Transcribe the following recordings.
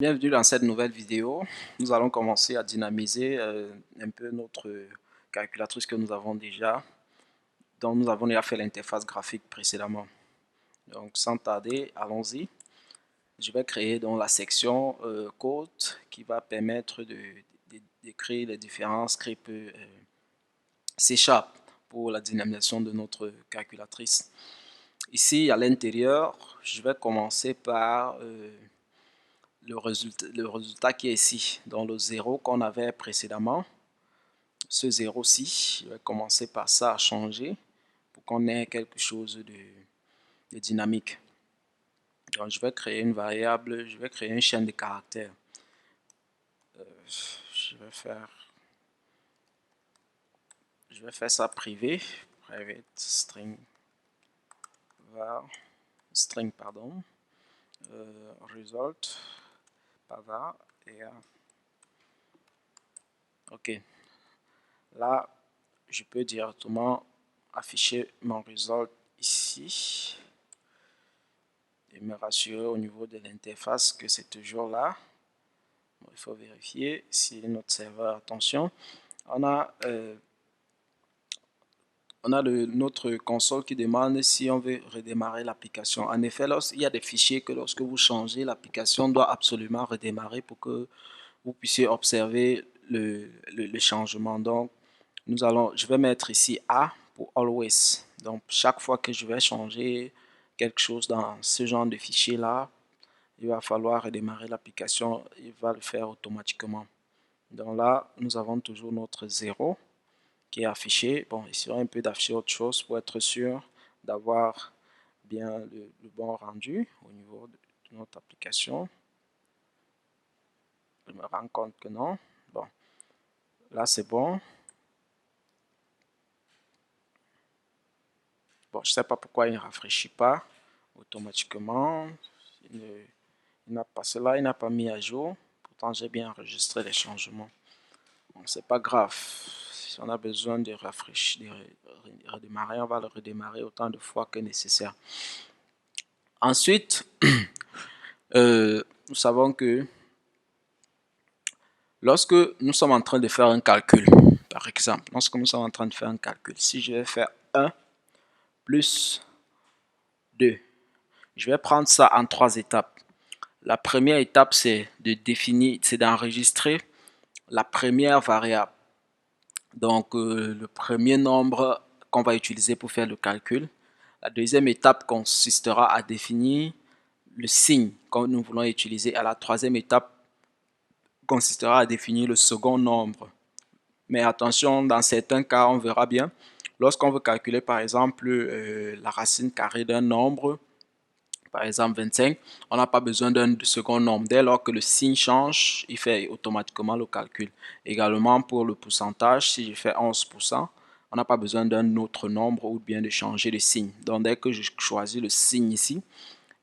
Bienvenue dans cette nouvelle vidéo. Nous allons commencer à dynamiser un peu notre calculatrice que nous avons déjà, dont nous avons déjà fait l'interface graphique précédemment. Donc sans tarder, allons-y. Je vais créer donc la section code qui va permettre d'écrire les différents scripts C# pour la dynamisation de notre calculatrice. Ici à l'intérieur, je vais commencer par le résultat qui est ici, dans le 0 qu'on avait précédemment. Ce 0-ci, je vais commencer par ça à changer pour qu'on ait quelque chose de dynamique. Donc je vais créer une variable, je vais créer une chaîne de caractères. Je vais faire ça privé, private string var string pardon result var et ok. Là, je peux directement afficher mon result ici et me rassurer au niveau de l'interface que c'est toujours là. Bon, il faut vérifier si notre serveur, attention, on a notre console qui demande si on veut redémarrer l'application. En effet, il y a des fichiers que lorsque vous changez, l'application doit absolument redémarrer pour que vous puissiez observer le changement. Donc, je vais mettre ici A pour always. Donc, chaque fois que je vais changer quelque chose dans ce genre de fichier là, il va falloir redémarrer l'application. Il va le faire automatiquement. Donc là, nous avons toujours notre 0 qui est affiché. Bon, il serait un peu d'afficher autre chose pour être sûr d'avoir bien le bon rendu au niveau de notre application. Je me rends compte que non. Bon, là c'est bon. Bon, je ne sais pas pourquoi il ne rafraîchit pas automatiquement. Cela, il n'a pas mis à jour. Pourtant, j'ai bien enregistré les changements. Bon, c'est pas grave. Si on a besoin de rafraîchir, de redémarrer, on va le redémarrer autant de fois que nécessaire. Ensuite, nous savons que lorsque nous sommes en train de faire un calcul, par exemple, lorsque nous sommes en train de faire un calcul, si je vais faire 1 plus 2, je vais prendre ça en 3 étapes. La première étape, c'est d'enregistrer la première variable. Donc, le premier nombre qu'on va utiliser pour faire le calcul. La deuxième étape consistera à définir le signe que nous voulons utiliser. À la troisième étape consistera à définir le second nombre. Mais attention, dans certains cas, on verra bien. Lorsqu'on veut calculer, par exemple, la racine carrée d'un nombre, par exemple 25, on n'a pas besoin d'un second nombre. Dès lors que le signe change, il fait automatiquement le calcul. Également pour le pourcentage, si je fais 11%, on n'a pas besoin d'un autre nombre ou bien de changer de signe. Donc dès que je choisis le signe ici,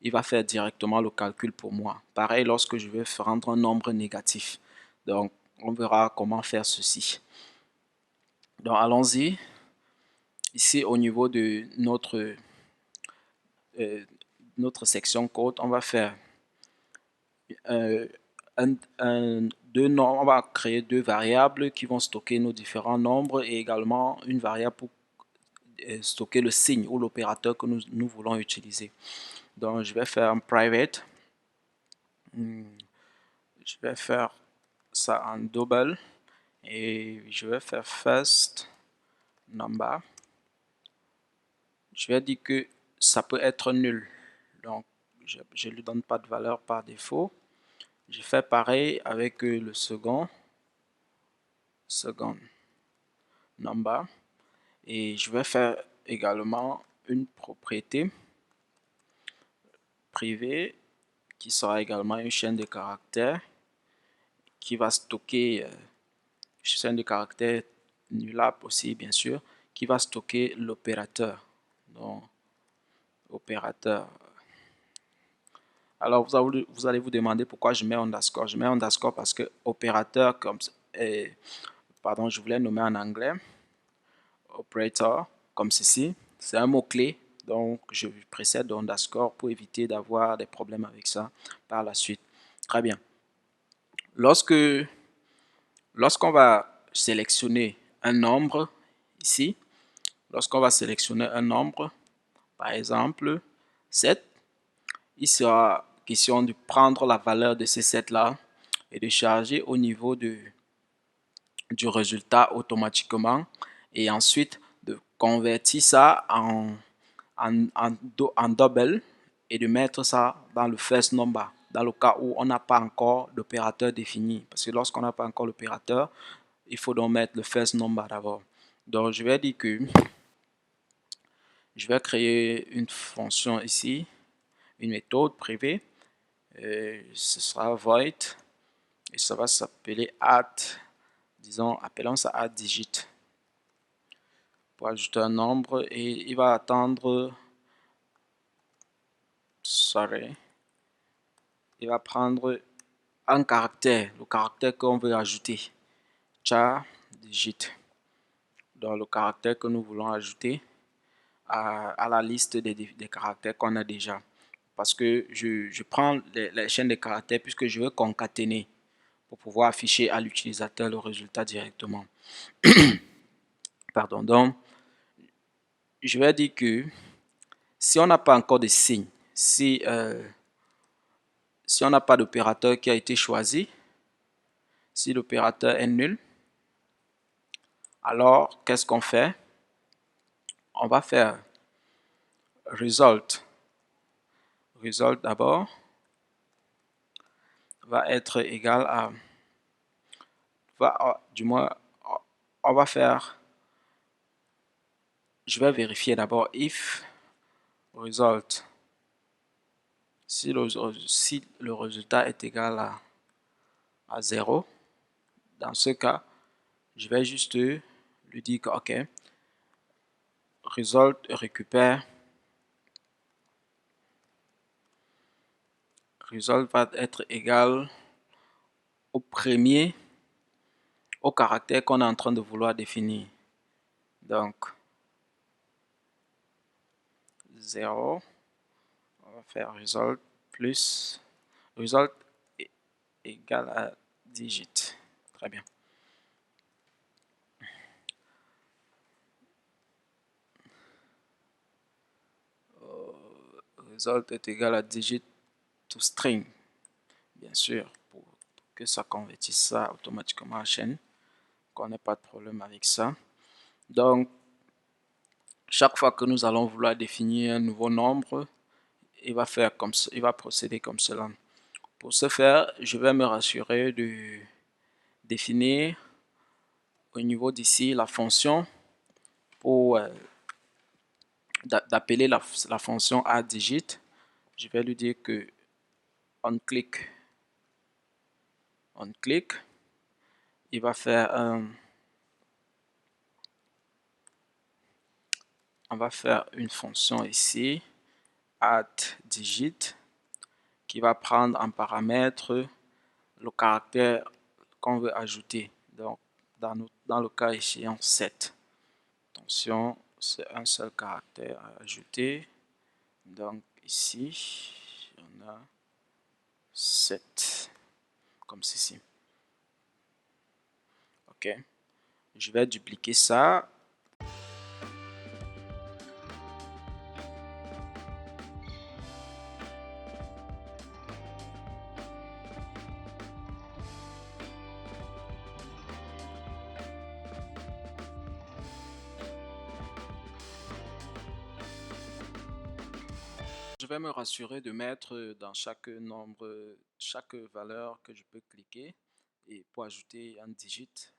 il va faire directement le calcul pour moi. Pareil lorsque je vais rendre un nombre négatif. Donc on verra comment faire ceci. Donc allons-y. Ici au niveau de notre section code, on va faire on va créer deux variables qui vont stocker nos différents nombres et également une variable pour stocker le signe ou l'opérateur que nous voulons utiliser. Donc je vais faire un private. Je vais faire ça en double et je vais faire first number. Je vais dire que ça peut être nul. Donc je ne lui donne pas de valeur par défaut. Je fais pareil avec le second number et je vais faire également une propriété privée qui sera également une chaîne de caractères qui va stocker une chaîne de caractères nullable aussi bien sûr qui va stocker l'opérateur. Donc opérateur. Alors vous allez vous demander pourquoi je mets underscore. Je mets underscore parce que opérateur comme pardon, je voulais nommer en anglais operator comme ceci. C'est un mot-clé, donc je précède underscore pour éviter d'avoir des problèmes avec ça par la suite. Très bien. Lorsqu'on va sélectionner un nombre ici, lorsqu'on va sélectionner un nombre, par exemple 7, il sera question de prendre la valeur de ces 7-là et de charger au niveau du résultat automatiquement et ensuite de convertir ça en double et de mettre ça dans le first number dans le cas où on n'a pas encore d'opérateur défini. Parce que lorsqu'on n'a pas encore l'opérateur, il faut donc mettre le first number d'abord. Donc, je vais dire que je vais créer une fonction ici, une méthode privée. Ce sera void et ça va s'appeler add, disons, appelons ça add digit pour ajouter un nombre et il va attendre, il va prendre un caractère, le caractère qu'on veut ajouter, char digit, dans le caractère que nous voulons ajouter à la liste des caractères qu'on a déjà. Parce que je prends les chaînes de caractères puisque je veux concaténer pour pouvoir afficher à l'utilisateur le résultat directement. Pardon, donc je vais dire que si on n'a pas encore de signe, si on n'a pas d'opérateur qui a été choisi, si l'opérateur est nul, alors qu'est-ce qu'on fait? On va faire result. Result d'abord va être égal à, du moins, on va faire, je vais vérifier d'abord if result. Si le résultat est égal à 0, dans ce cas, je vais juste lui dire que OK, result récupère, result va être égal au premier, au caractère qu'on est en train de vouloir définir. Donc, 0, on va faire result plus, result égal à digit. Très bien. Result est égal à digit to string, bien sûr, pour que ça convertisse ça automatiquement à chaîne, qu'on n'ait pas de problème avec ça. Donc, chaque fois que nous allons vouloir définir un nouveau nombre, il va faire comme ça, il va procéder comme cela. Pour ce faire, je vais me rassurer de définir au niveau d'ici la fonction pour d'appeler la fonction addDigit. Je vais lui dire que on clique, il va faire on va faire une fonction ici addDigit qui va prendre en paramètre le caractère qu'on veut ajouter. Donc, dans le cas échéant 7. Attention, c'est un seul caractère à ajouter. Donc, ici, on a 7, comme ceci. OK. Je vais dupliquer ça. Je vais me rassurer de mettre dans chaque nombre, chaque valeur que je peux cliquer et pour ajouter un digit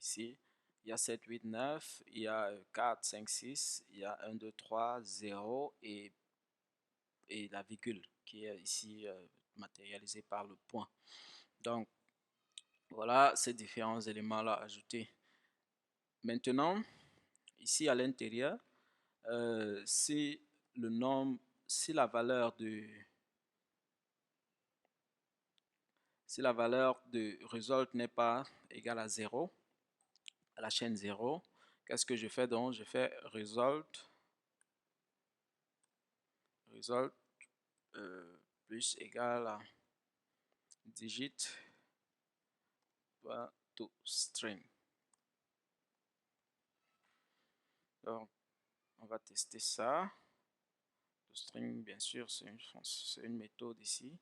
ici. Il y a 7, 8, 9, il y a 4, 5, 6, il y a 1, 2, 3, 0 et la virgule qui est ici matérialisée par le point. Donc, voilà ces différents éléments-là ajoutés. Maintenant, ici à l'intérieur, si le nombre, si la valeur de result n'est pas égale à 0, à la chaîne 0, qu'est-ce que je fais donc? Je fais result plus égal à digit .toString. Donc, on va tester ça. ToString, bien sûr, c'est une méthode ici.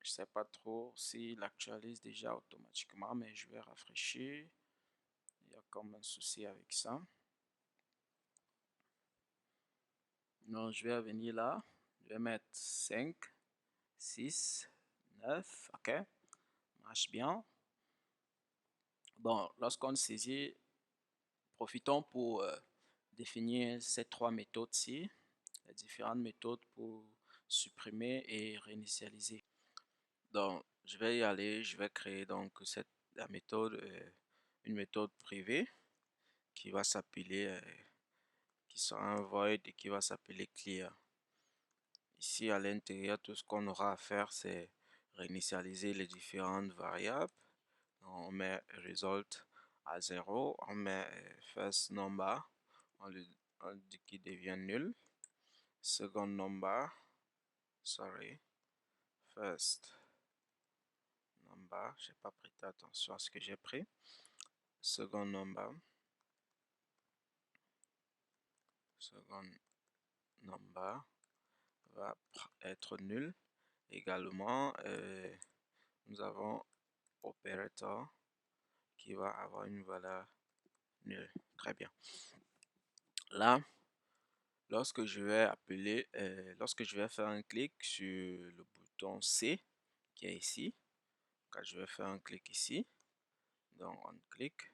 Je sais pas trop s'il actualise déjà automatiquement, mais je vais rafraîchir. Il y a comme un souci avec ça. Donc, je vais venir là. Je vais mettre 5, 6, 9. OK. Marche bien. Bon, lorsqu'on saisit, profitons pour définir ces trois méthodes-ci, les différentes méthodes pour supprimer et réinitialiser. Donc, je vais y aller, je vais créer donc la méthode, une méthode privée qui va s'appeler, qui sera un void et qui va s'appeler clear. Ici, à l'intérieur, tout ce qu'on aura à faire, c'est réinitialiser les différentes variables. Donc, on met result à 0, on met first number, on dit qu'il devient nul. Second number, sorry, first number, j'ai pas prêté attention à ce que j'ai pris. Second number va être nul. Également, nous avons operator qui va avoir une valeur nulle. Très bien. Là, lorsque je vais appeler, lorsque je vais faire un clic sur le bouton C qui est ici, quand je vais faire un clic ici, donc on clique,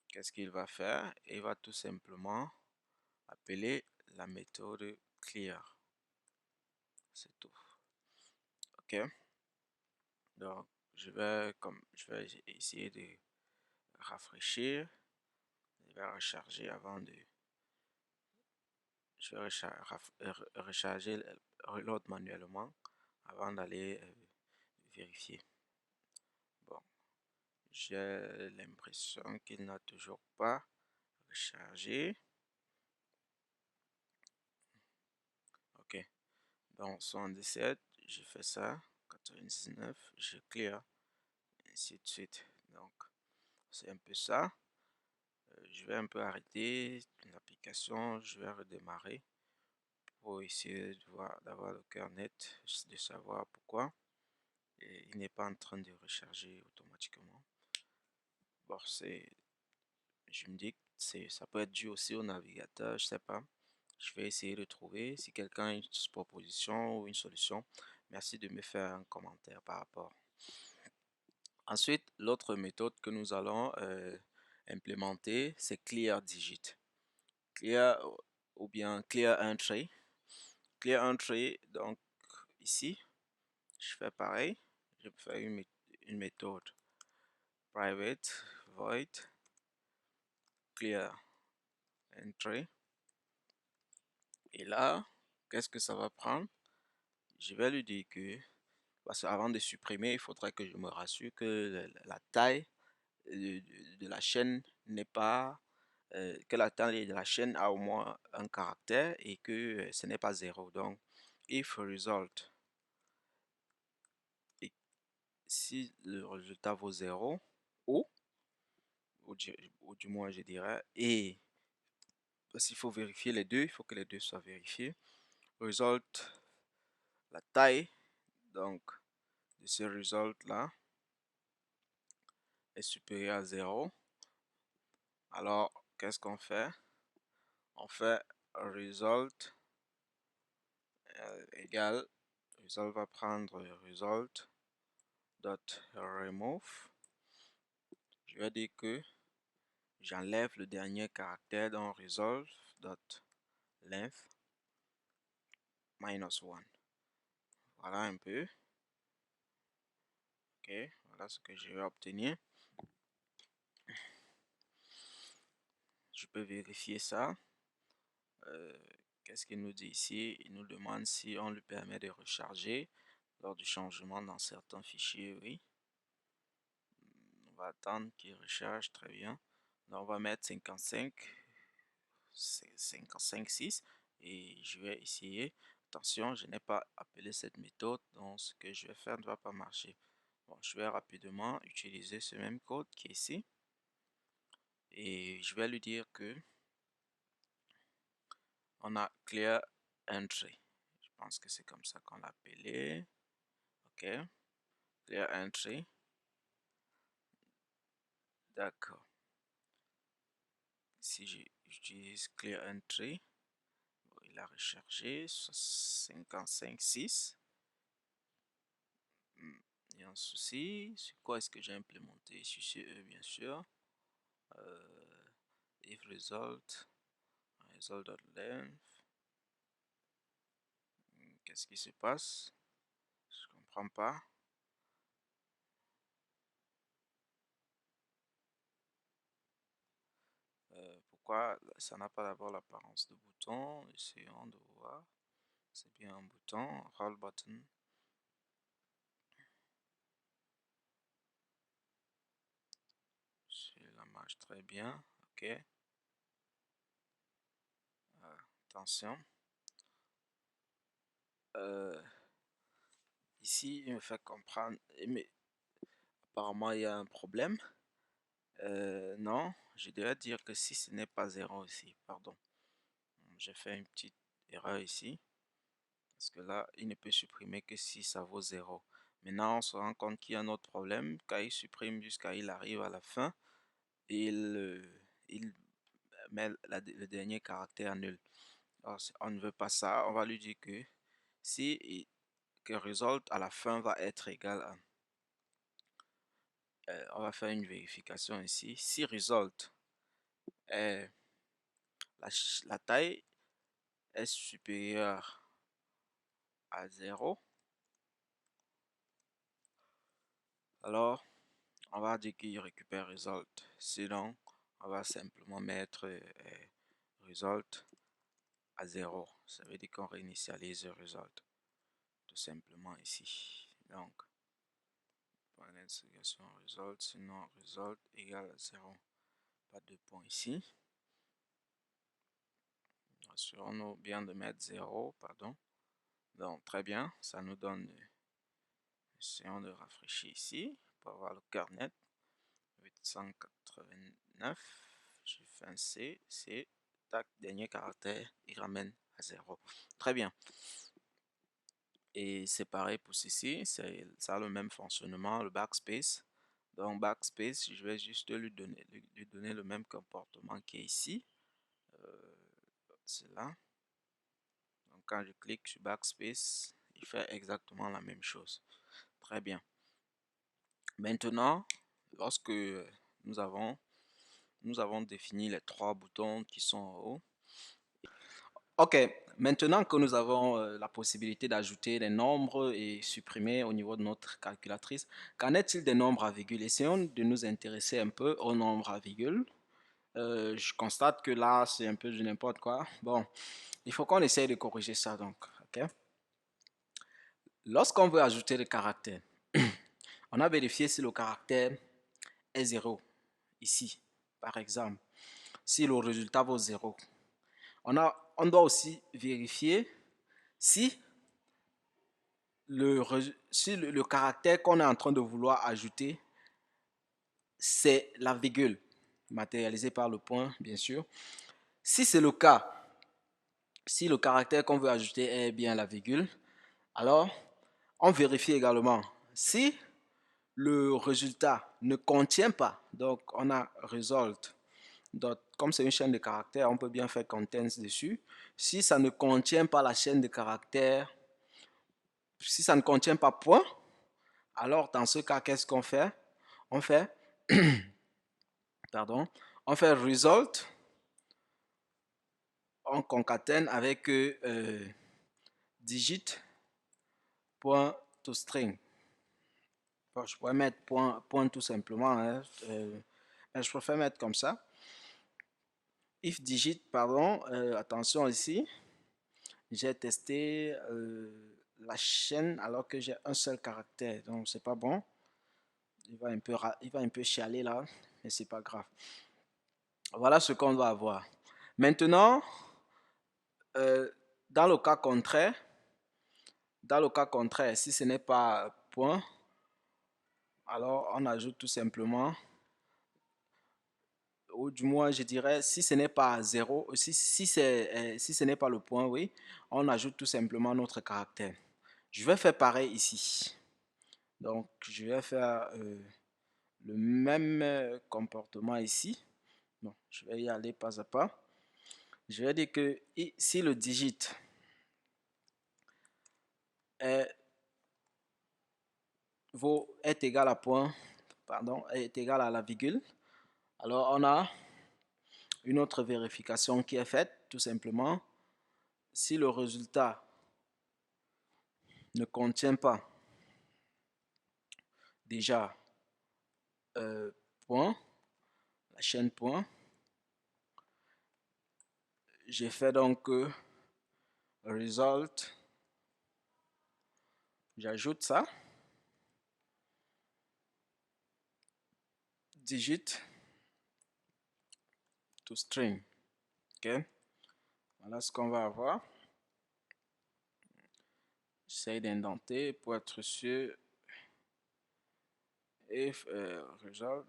qu'est-ce qu'il va faire? Il va tout simplement appeler la méthode clear. C'est tout. OK. Donc, je vais essayer de rafraîchir. Je vais recharger avant de... Je vais recharger reload manuellement avant d'aller vérifier. Bon, j'ai l'impression qu'il n'a toujours pas rechargé. OK. Donc, 77, je fais ça. 99, je clear. Ainsi de suite. Donc, c'est un peu ça. Je vais un peu arrêter l'application. Je vais redémarrer pour essayer de voir, d'avoir le cœur net, de savoir pourquoi. Et il n'est pas en train de recharger automatiquement. Bon, je me dis que ça peut être dû aussi au navigateur, je sais pas. Je vais essayer de trouver. Si quelqu'un a une proposition ou une solution, merci de me faire un commentaire par rapport. Ensuite, l'autre méthode que nous allons implémenter, c'est clear digit. Clear ou bien clear entry. Clear entry, donc ici, je fais pareil. Je fais une méthode private void clear entry. Et là, qu'est-ce que ça va prendre? Je vais lui dire que, parce qu'avant de supprimer, il faudrait que je me rassure que la taille de la chaîne n'est pas, que la taille de la chaîne a au moins un caractère et que ce n'est pas 0. Donc, if result, et si le résultat vaut 0, ou du moins je dirais, et parce qu'il faut vérifier les deux, il faut que les deux soient vérifiés. Result, la taille, donc, de ce result là est supérieur à 0. Alors, qu'est-ce qu'on fait? On fait result égale, result va prendre result dot remove. Je vais dire que j'enlève le dernier caractère dans result dot length -1. Voilà un peu. OK, voilà ce que je vais obtenir. Je peux vérifier ça. Qu'est-ce qu'il nous dit ici? Il nous demande si on lui permet de recharger lors du changement dans certains fichiers. Oui. On va attendre qu'il recharge. Très bien. Donc, on va mettre 55, 6 et je vais essayer. attention, je n'ai pas appelé cette méthode, donc ce que je vais faire ne va pas marcher. Bon, je vais rapidement utiliser ce même code qui est ici. Et je vais lui dire que on a clear entry. Je pense que c'est comme ça qu'on l'a appelé. OK. Clear entry. D'accord. Si j'utilise clear entry, il a rechargé 55.6. Il y a un souci. Sur quoi est-ce que j'ai implémenté? Sur CE, bien sûr. If result.length. Qu'est-ce qui se passe? Je comprends pas. Pourquoi ça n'a pas d'abord l'apparence de bouton? Essayons de voir. C'est bien un bouton. Roll button. Cela marche très bien. OK. Attention. Ici, il me fait comprendre. Mais apparemment, il y a un problème. Non, je devrais dire que si ce n'est pas 0 ici, pardon. J'ai fait une petite erreur ici. Parce que là, il ne peut supprimer que si ça vaut 0. Maintenant, on se rend compte qu'il y a un autre problème. Quand il supprime jusqu'à il arrive à la fin, il met le dernier caractère nul. Alors, on ne veut pas ça. On va lui dire que si que result à la fin va être égal à... on va faire une vérification ici. Si result est la taille est supérieure à 0, alors on va dire qu'il récupère result. Sinon, on va simplement mettre result à 0. Ça veut dire qu'on réinitialise le result. Tout simplement ici. Donc, point d'interrogation result, sinon result égale à 0. Pas de point ici. Assurons-nous bien de mettre 0, pardon. Donc, très bien, ça nous donne... Essayons de rafraîchir ici pour avoir le cœur net. 889, j'ai fait un C, tac, dernier caractère, il ramène à 0. Très bien. Et c'est pareil pour ceci, ça a le même fonctionnement, le backspace. Donc backspace, je vais juste lui donner le même comportement qui est ici. C'est là. Donc quand je clique sur backspace, il fait exactement la même chose. Très bien. Maintenant, lorsque nous avons défini les trois boutons qui sont en haut. Ok, maintenant que nous avons la possibilité d'ajouter des nombres et supprimer au niveau de notre calculatrice, qu'en est-il des nombres à virgule? Essayons de nous intéresser un peu aux nombres à virgule. Je constate que là, c'est un peu du n'importe quoi. Bon, il faut qu'on essaye de corriger ça donc. Ok. Lorsqu'on veut ajouter le caractère, on a vérifié si le caractère est 0, ici, par exemple. Si le résultat vaut 0. On doit aussi vérifier si le caractère qu'on est en train de vouloir ajouter, c'est la virgule, matérialisée par le point, bien sûr. Si c'est le cas, si le caractère qu'on veut ajouter est bien la virgule, alors on vérifie également si le résultat ne contient pas, donc on a result, comme c'est une chaîne de caractères, on peut bien faire contents dessus. Si ça ne contient pas la chaîne de caractères, si ça ne contient pas point, alors dans ce cas, qu'est-ce qu'on fait? On fait, pardon, on fait result, on concatène avec digit.toString. Bon, je pourrais mettre point tout simplement, hein, mais je préfère mettre comme ça. If digit, pardon, attention ici, j'ai testé la chaîne alors que j'ai un seul caractère, donc c'est pas bon. Il va un peu chialer là, mais c'est pas grave. Voilà ce qu'on va avoir. Maintenant, dans le cas contraire, Dans le cas contraire, si ce n'est pas point, alors on ajoute tout simplement, ou du moins je dirais, si ce n'est pas 0, si ce n'est pas le point, oui, on ajoute tout simplement notre caractère. Je vais faire pareil ici. Donc, je vais faire le même comportement ici. Bon, je vais y aller pas à pas. Je vais dire que si le digit est, est égal à point, pardon, est égal à la virgule, alors on a une autre vérification qui est faite, tout simplement. Si le résultat ne contient pas déjà point, la chaîne point, j'ai fait donc result, j'ajoute ça, digit to string. Ok, voilà ce qu'on va avoir. J'essaie d'indenter pour être sûr. If result.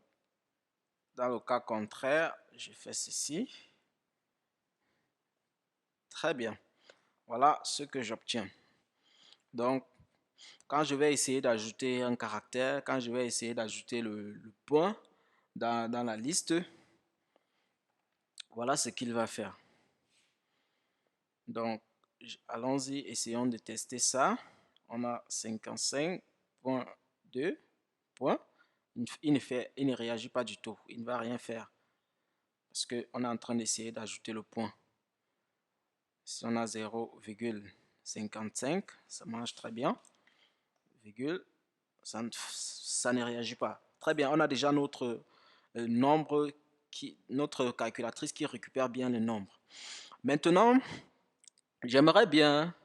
Dans le cas contraire, je fais ceci. Très bien. Voilà ce que j'obtiens. Donc, quand je vais essayer d'ajouter un caractère, quand je vais essayer d'ajouter le point dans la liste, voilà ce qu'il va faire. Donc, allons-y, essayons de tester ça. On a 55.2 points. Il ne réagit pas du tout. Il ne va rien faire. Parce qu'on est en train d'essayer d'ajouter le point. Si on a 0,55, ça marche très bien. Virgule, ça ne réagit pas. Très bien, on a déjà notre nombre, notre calculatrice qui récupère bien les nombres. Maintenant, j'aimerais bien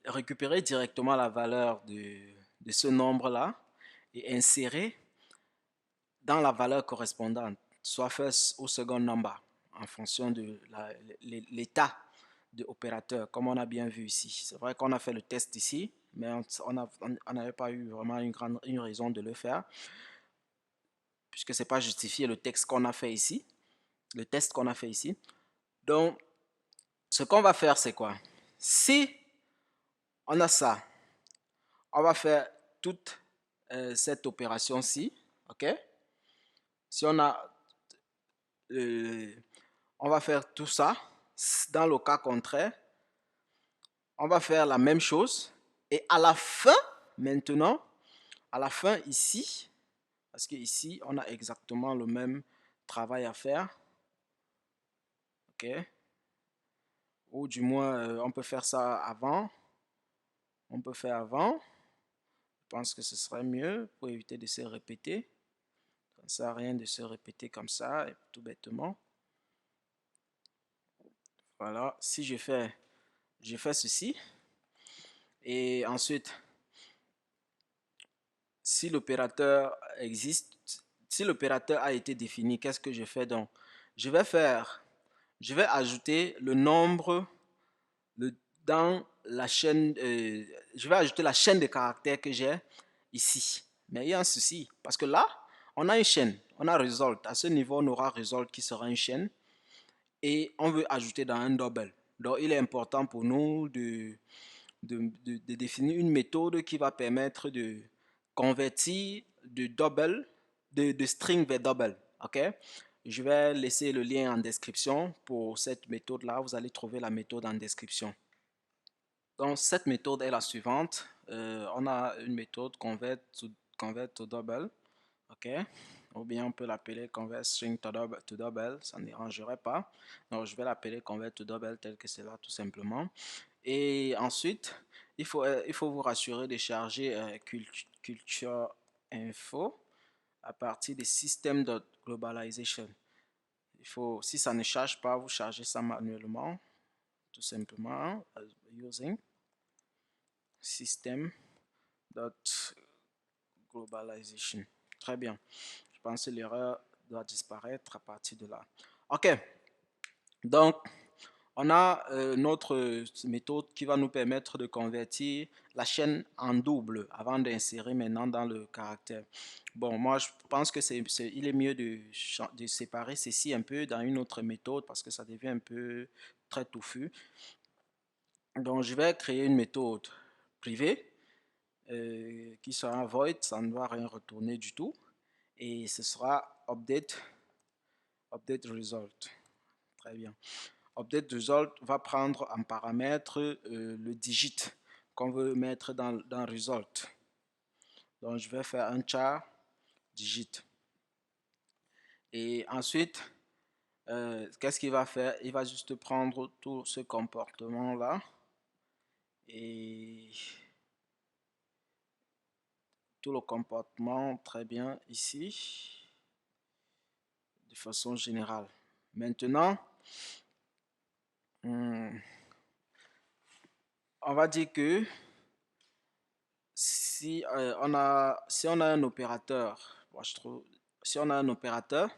récupérer directement la valeur de ce nombre-là et insérer dans la valeur correspondante, soit first ou second number, en fonction de l'état de opérateur, comme on a bien vu ici. C'est vrai qu'on a fait le test ici, mais on n'avait pas eu vraiment une raison de le faire, puisque ce n'est pas justifié le texte qu'on a fait ici, le test qu'on a fait ici. Donc, ce qu'on va faire, c'est quoi? Si on a ça, on va faire toute cette opération-ci, ok? Si on a, on va faire tout ça. Dans le cas contraire, on va faire la même chose. Et à la fin, maintenant, à la fin ici, parce que ici, on a exactement le même travail à faire. Ok? Ou du moins, on peut faire ça avant. On peut faire avant. Je pense que ce serait mieux pour éviter de se répéter. Ça ne sert à rien de se répéter comme ça, tout bêtement. Voilà, si je fais ceci. Et ensuite, si l'opérateur existe, si l'opérateur a été défini, qu'est-ce que je fais donc? Je vais ajouter le nombre dans la chaîne, je vais ajouter la chaîne de caractères que j'ai ici. Mais il y a un souci, parce que là, on a une chaîne, on a result. À ce niveau, on aura result qui sera une chaîne. Et on veut ajouter dans un double. Donc, il est important pour nous de définir une méthode qui va permettre de convertir de double, de string vers double. OK? Je vais laisser le lien en description pour cette méthode-là. Vous allez trouver la méthode en description. Donc, cette méthode est la suivante. On a une méthode convert to double. OK? Ou bien on peut l'appeler convert string to double. Ça ne dérangerait pas. Donc, je vais l'appeler convert to double tel que c'est là tout simplement. Et ensuite, il faut vous rassurer de charger Culture Info à partir des system.globalization. Si ça ne charge pas, vous chargez ça manuellement, tout simplement, using system.globalization. Très bien. Je pense que l'erreur doit disparaître à partir de là. OK. Donc, On a notre méthode qui va nous permettre de convertir la chaîne en double avant d'insérer maintenant dans le caractère. Bon, moi, je pense que il est mieux de séparer ceci un peu dans une autre méthode parce que ça devient un peu très touffu. Donc, je vais créer une méthode privée qui sera void, ça ne va rien retourner du tout. Et ce sera update result. Très bien. Update result va prendre en paramètre le digit qu'on veut mettre dans result. Donc, je vais faire un char digit. Et ensuite, qu'est-ce qu'il va faire? Il va juste prendre tout ce comportement-là et tout le comportement très bien ici de façon générale. Maintenant, on va dire que si on a un opérateur, bon, si on a un opérateur,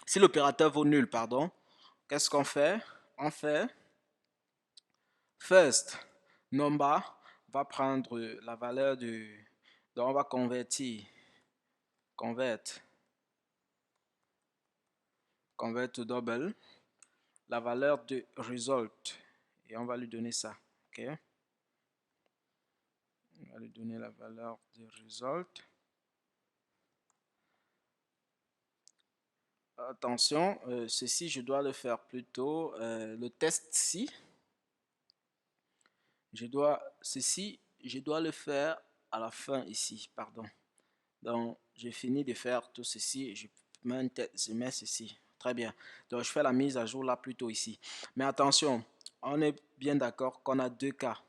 si l'opérateur vaut nul, pardon, qu'est-ce qu'on fait? On fait first number va prendre la valeur donc on va convertir convert to double la valeur de result et on va lui donner ça. Ok, on va lui donner la valeur de result. Attention, ceci je dois le faire plutôt le test-ci. Je dois le faire à la fin ici, pardon. Donc, j'ai fini de faire tout ceci et je mets ceci. Très bien. Donc, je fais la mise à jour là plutôt ici. Mais attention, on est bien d'accord qu'on a deux cas.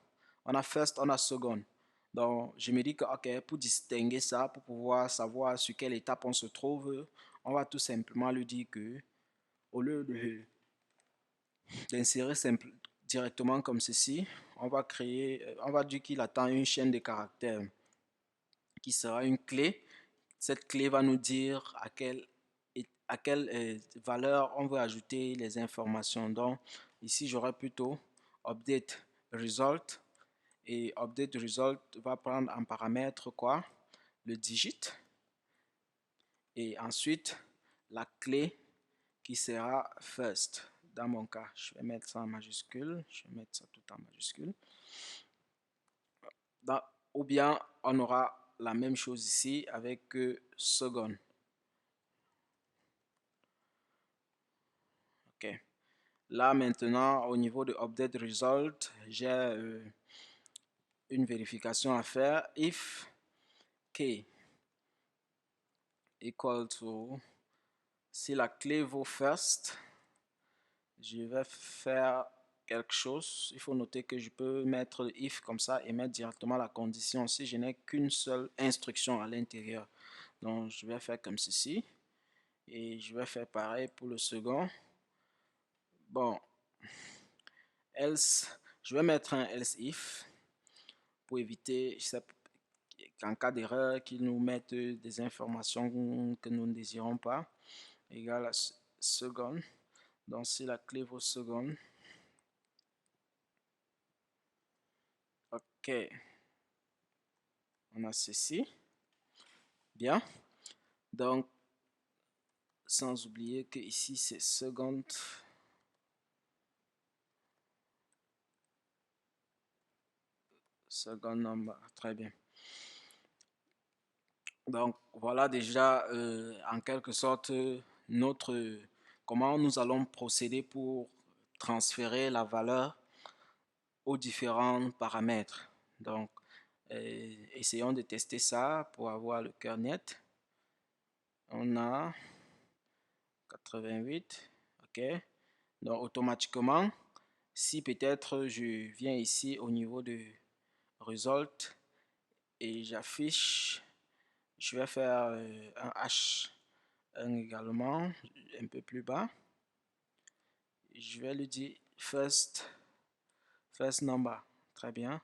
On a first, on a second. Donc, je me dis que, ok, pour distinguer ça, pour pouvoir savoir sur quelle étape on se trouve, on va tout simplement lui dire que, au lieu d'insérer directement comme ceci, on va dire qu'il attend une chaîne de caractères qui sera une clé. Cette clé va nous dire à quelle valeur on veut ajouter les informations. Donc, ici, j'aurai plutôt update result. Et update result va prendre en paramètre quoi? Le digit. Et ensuite, la clé qui sera first. Dans mon cas, je vais mettre ça en majuscule. Je vais mettre ça tout en majuscule. Ou bien, on aura la même chose ici avec second. Ok. Là, maintenant, au niveau de update result, j'ai une vérification à faire. If k equal to, si la clé vaut first, je vais faire quelque chose. Il faut noter que je peux mettre if comme ça et mettre directement la condition si je n'ai qu'une seule instruction à l'intérieur. Donc, je vais faire comme ceci. Et je vais faire pareil pour le second. Bon, else, je vais mettre un else if pour éviter qu'en cas d'erreur, qu'ils nous mettent des informations que nous ne désirons pas. Égal à second. Donc, si la clé vaut second. Ok. On a ceci. Bien. Donc, sans oublier que ici, c'est second. Second number. Très bien. Donc, voilà déjà en quelque sorte comment nous allons procéder pour transférer la valeur aux différents paramètres. Donc, essayons de tester ça pour avoir le cœur net. On a 88, ok. Donc, automatiquement, si peut-être je viens ici au niveau de result et j'affiche, je vais faire un H1 également, un peu plus bas. Je vais lui dire first number, très bien.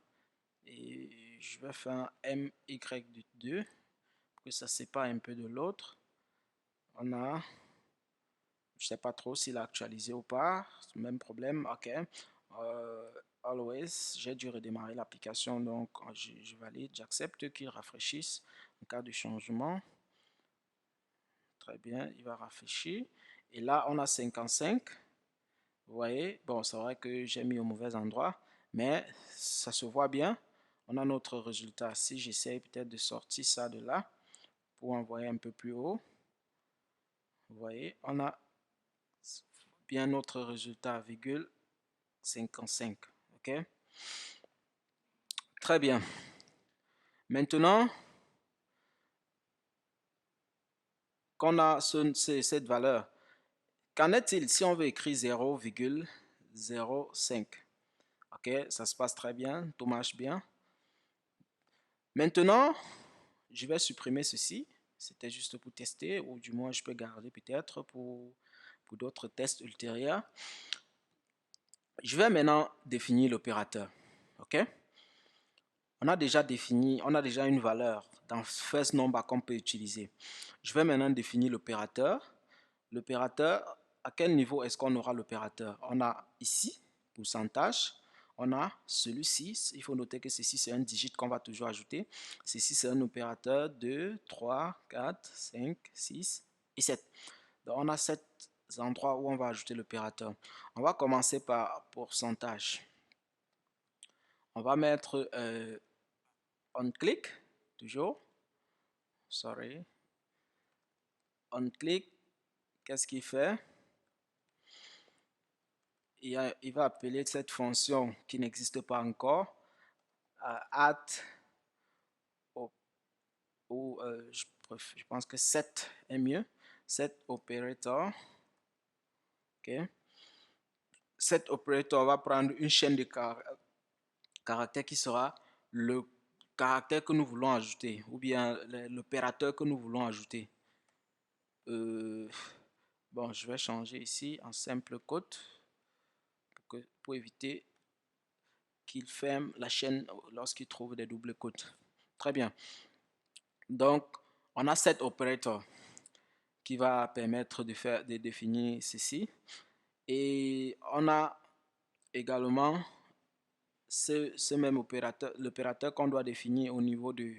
Et je vais faire un MY de 2 pour que ça sépare un peu de l'autre. On a Je sais pas trop s'il a actualisé ou pas. Même problème. OK. Always. J'ai dû redémarrer l'application. Donc, je valide. J'accepte qu'il rafraîchisse en cas de changement. Très bien. Il va rafraîchir. Et là, on a 55. Vous voyez. Bon, c'est vrai que j'ai mis au mauvais endroit. Mais ça se voit bien. On a notre résultat. Si j'essaye peut-être de sortir ça de là pour envoyer un peu plus haut. Vous voyez. On a bien notre résultat, virgule 55. OK? Très bien. Maintenant qu'on a cette valeur, qu'en est-il si on veut écrire 0,05? OK, ça se passe très bien, tout marche bien. Maintenant, je vais supprimer ceci. C'était juste pour tester, ou du moins je peux garder peut-être pour d'autres tests ultérieurs. Je vais maintenant définir l'opérateur. OK? On a déjà une valeur dans first number qu'on peut utiliser. Je vais maintenant définir l'opérateur. L'opérateur, à quel niveau est-ce qu'on aura l'opérateur? On a ici, pourcentage. On a celui-ci. Il faut noter que ceci, c'est un digit qu'on va toujours ajouter. Ceci, c'est un opérateur 2, 3, 4, 5, 6 et 7. Donc, on a 7 endroits où on va ajouter l'opérateur. On va commencer par pourcentage. On va mettre on click, toujours. Sorry. On click. Qu'est-ce qu'il fait? Il va appeler cette fonction qui n'existe pas encore. Add ou je pense que set est mieux. Set operator. OK. Set operator va prendre une chaîne de caractères qui sera le caractère que nous voulons ajouter ou bien l'opérateur que nous voulons ajouter. Bon, je vais changer ici en simple quote pour éviter qu'il ferme la chaîne lorsqu'il trouve des doubles quotes. Très bien. Donc, on a cet opérateur qui va permettre de définir ceci. Et on a également ce même opérateur, l'opérateur qu'on doit définir au niveau de,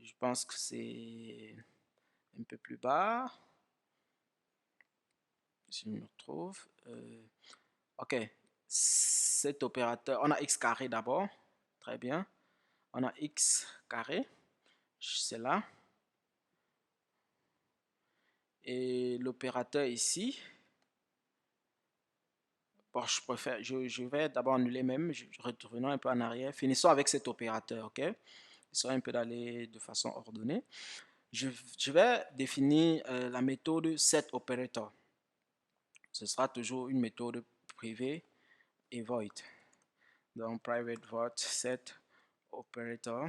je pense que c'est un peu plus bas. Si je me retrouve. OK. Cet opérateur, on a x carré d'abord. Très bien. On a x carré. C'est là. Et l'opérateur ici. Bon, je vais d'abord annuler même. Revenons un peu en arrière. Finissons avec cet opérateur. OK. Essayons un peu d'aller de façon ordonnée. Je vais définir la méthode setOperator. Ce sera toujours une méthode privée et void. Donc, private void setOperator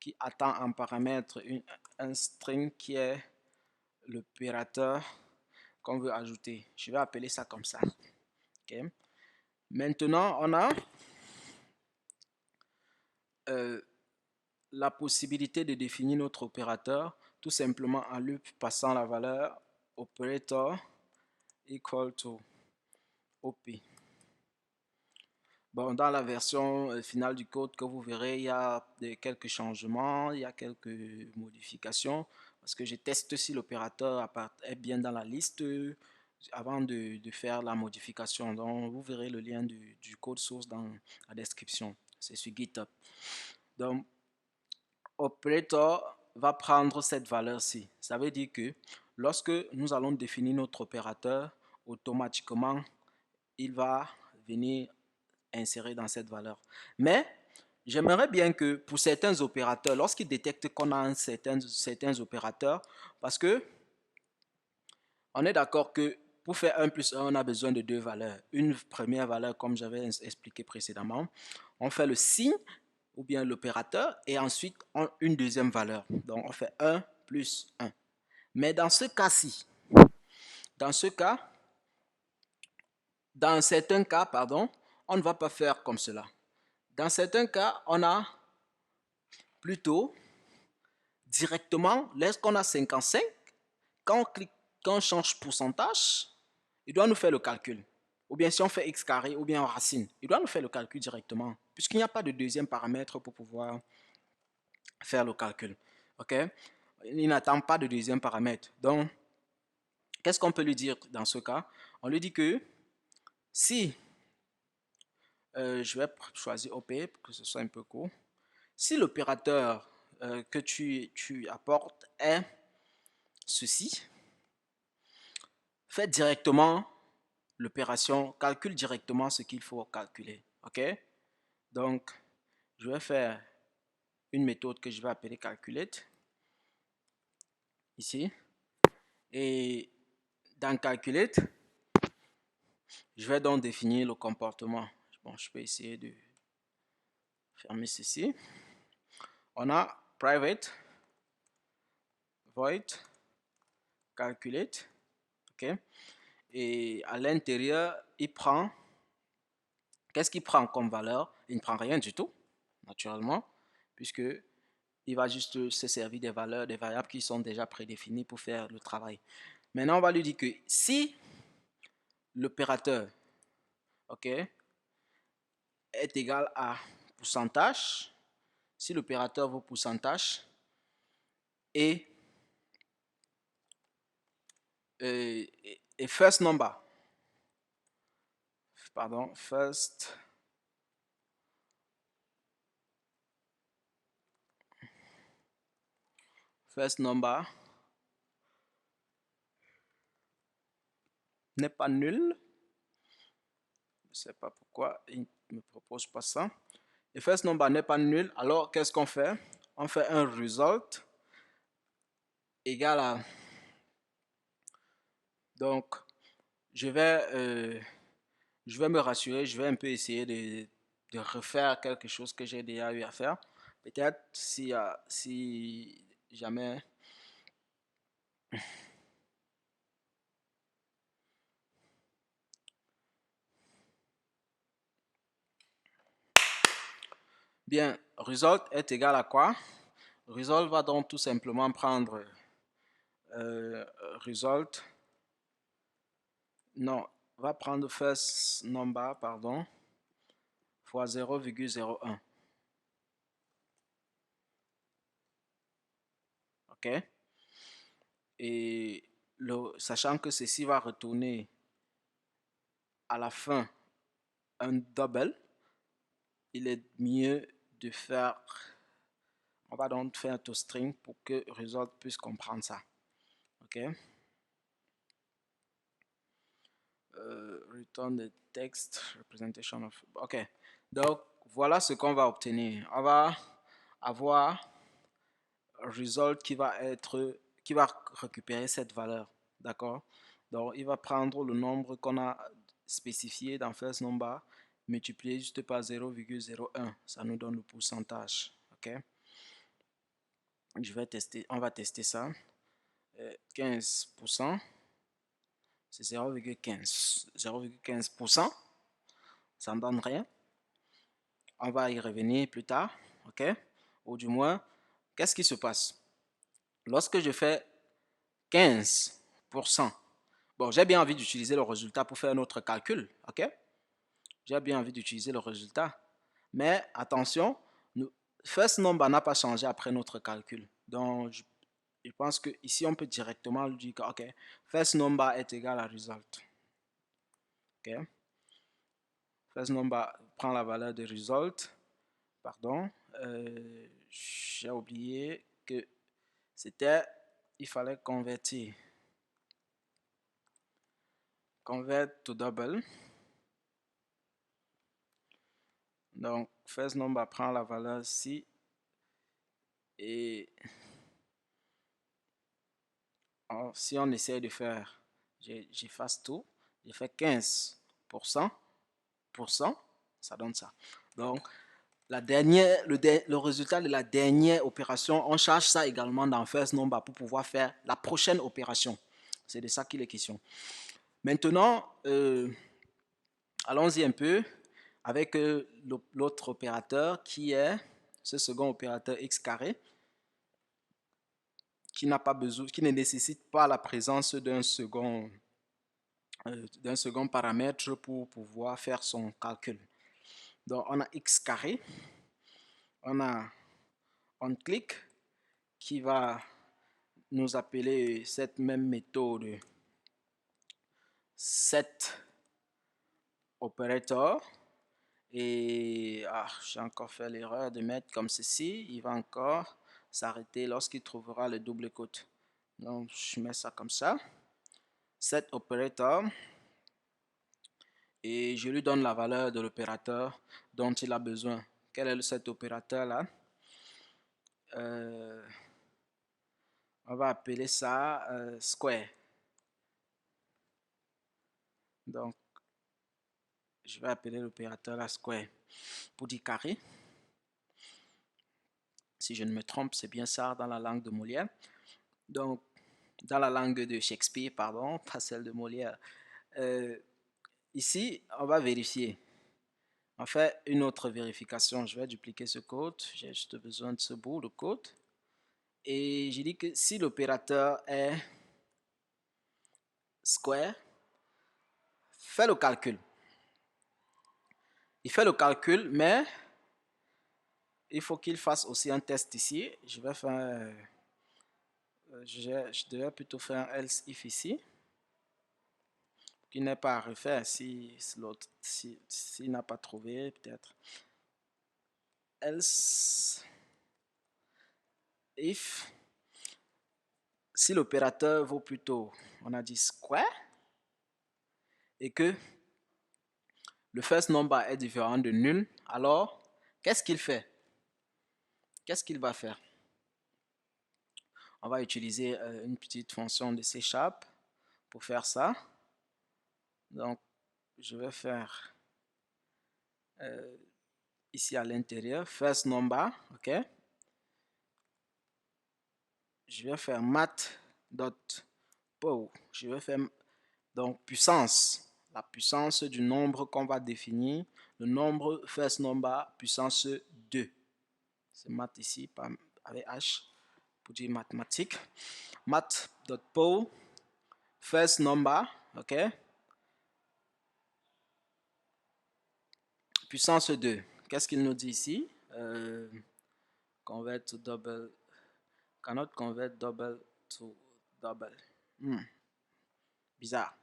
qui attend en paramètre un string qui est l'opérateur qu'on veut ajouter. Je vais appeler ça comme ça. Okay. Maintenant, on a la possibilité de définir notre opérateur tout simplement en lui passant la valeur operator equal to OP. Bon, dans la version finale du code que vous verrez, il y a quelques changements, il y a quelques modifications parce que je teste si l'opérateur est bien dans la liste avant de faire la modification. Donc, vous verrez le lien du code source dans la description. C'est sur GitHub. Donc, operator va prendre cette valeur-ci. Ça veut dire que lorsque nous allons définir notre opérateur, automatiquement, il va venir insérer dans cette valeur. Mais j'aimerais bien que pour certains opérateurs, lorsqu'ils détectent qu'on a certains opérateurs, parce que on est d'accord que pour faire 1 plus 1, on a besoin de deux valeurs. Une première valeur, comme j'avais expliqué précédemment, on fait le signe ou bien l'opérateur et ensuite une deuxième valeur. Donc on fait 1 plus 1. Mais dans ce cas-ci, dans certains cas, pardon, on ne va pas faire comme cela. Dans certains cas, on a plutôt directement, lorsqu'on a 55, quand on clique quand on change pourcentage, il doit nous faire le calcul. Ou bien si on fait x carré ou bien en racine, il doit nous faire le calcul directement, puisqu'il n'y a pas de deuxième paramètre pour pouvoir faire le calcul. OK? Il n'attend pas de deuxième paramètre. Donc, qu'est-ce qu'on peut lui dire dans ce cas? On lui dit que si, je vais choisir OP pour que ce soit un peu court, si l'opérateur que tu apportes est ceci, fais directement l'opération, calcule directement ce qu'il faut calculer. OK? Donc, je vais faire une méthode que je vais appeler calculate ici. Et dans calculate, je vais donc définir le comportement. Bon, je peux essayer de fermer ceci. On a private void calculate. OK? Et à l'intérieur, il prend, qu'est-ce qu'il prend comme valeur? Il ne prend rien du tout, naturellement, puisque il va juste se servir des valeurs, des variables qui sont déjà prédéfinies pour faire le travail. Maintenant, on va lui dire que si l'opérateur, OK, est égal à pourcentage, si l'opérateur vaut pourcentage et first number, pardon, first number n'est pas nul. Je ne sais pas pourquoi il ne me propose pas ça. Et first number n'est pas nul. Alors, qu'est-ce qu'on fait? On fait un result égal à... Donc, je vais me rassurer, je vais un peu essayer de refaire quelque chose que j'ai déjà eu à faire. Peut-être si jamais... Bien, result est égal à quoi? Result va donc tout simplement prendre result. Non, va prendre first number, pardon, fois 0,01. OK? Et sachant que ceci va retourner à la fin un double, il est mieux de faire, on va donc faire un toString pour que result puisse comprendre ça. OK? Return the text representation of, OK. Donc, voilà ce qu'on va obtenir. On va avoir result qui va récupérer cette valeur. D'accord? Donc, il va prendre le nombre qu'on a spécifié dans first number, multiplié juste par 0,01. Ça nous donne le pourcentage. OK? On va tester ça. 15%, c'est 0,15. 0,15%, ça ne donne rien. On va y revenir plus tard. OK? Ou du moins, qu'est-ce qui se passe? Lorsque je fais 15%, bon, j'ai bien envie d'utiliser le résultat pour faire notre calcul, ok? J'ai bien envie d'utiliser le résultat. Mais attention, first number n'a pas changé après notre calcul. Donc, je pense que ici on peut directement dire que, ok, first number est égal à result. Ok? First number prend la valeur de result. Pardon, j'ai oublié que c'était, il fallait convertir. Convert to double. Donc, first number prend la valeur ici et si on essaie de faire, j'efface tout, j'ai fait 15%, ça donne ça. Donc, le résultat de la dernière opération, on charge ça également dans first number pour pouvoir faire la prochaine opération. C'est de ça qu'il est question. Maintenant, allons-y un peu avec l'autre opérateur qui est ce second opérateur x carré n'a pas besoin, qui ne nécessite pas la présence d'un second paramètre pour pouvoir faire son calcul. Donc, on a x carré, on a onClick qui va nous appeler cette même méthode set operator. Et j'ai encore fait l'erreur de mettre comme ceci. Il va encore s'arrêter lorsqu'il trouvera le double quote. Donc, je mets ça comme ça. Set operator. Et je lui donne la valeur de l'opérateur dont il a besoin. Quel est cet opérateur là? On va appeler ça square. Donc, je vais appeler l'opérateur la square pour dire carré. Si je ne me trompe, c'est bien ça dans la langue de Molière. Donc, dans la langue de Shakespeare, pardon, pas celle de Molière. Ici, on va vérifier. On fait une autre vérification. Je vais dupliquer ce code. J'ai juste besoin de ce bout de code. Et je dis que si l'opérateur est square, fait le calcul. Il fait le calcul, mais il faut qu'il fasse aussi un test ici. Je vais faire, je devais plutôt faire un else if ici, qui n'est pas à refaire si l'autre, s'il n'a pas trouvé peut-être. Else if, si l'opérateur vaut plutôt, on a dit square, et que le first number est différent de nul, alors qu'est-ce qu'il fait? Qu'est-ce qu'il va faire? On va utiliser une petite fonction de C# pour faire ça. Donc, je vais faire ici à l'intérieur, first number, ok? Je vais faire math.pow. Je vais faire donc puissance, la puissance du nombre qu'on va définir, le nombre first number puissance 2. C'est math ici avec H pour dire mathématique. Math.pow first number, ok? Puissance 2. Qu'est-ce qu'il nous dit ici? Convert to double. Cannot convert double to double. Bizarre.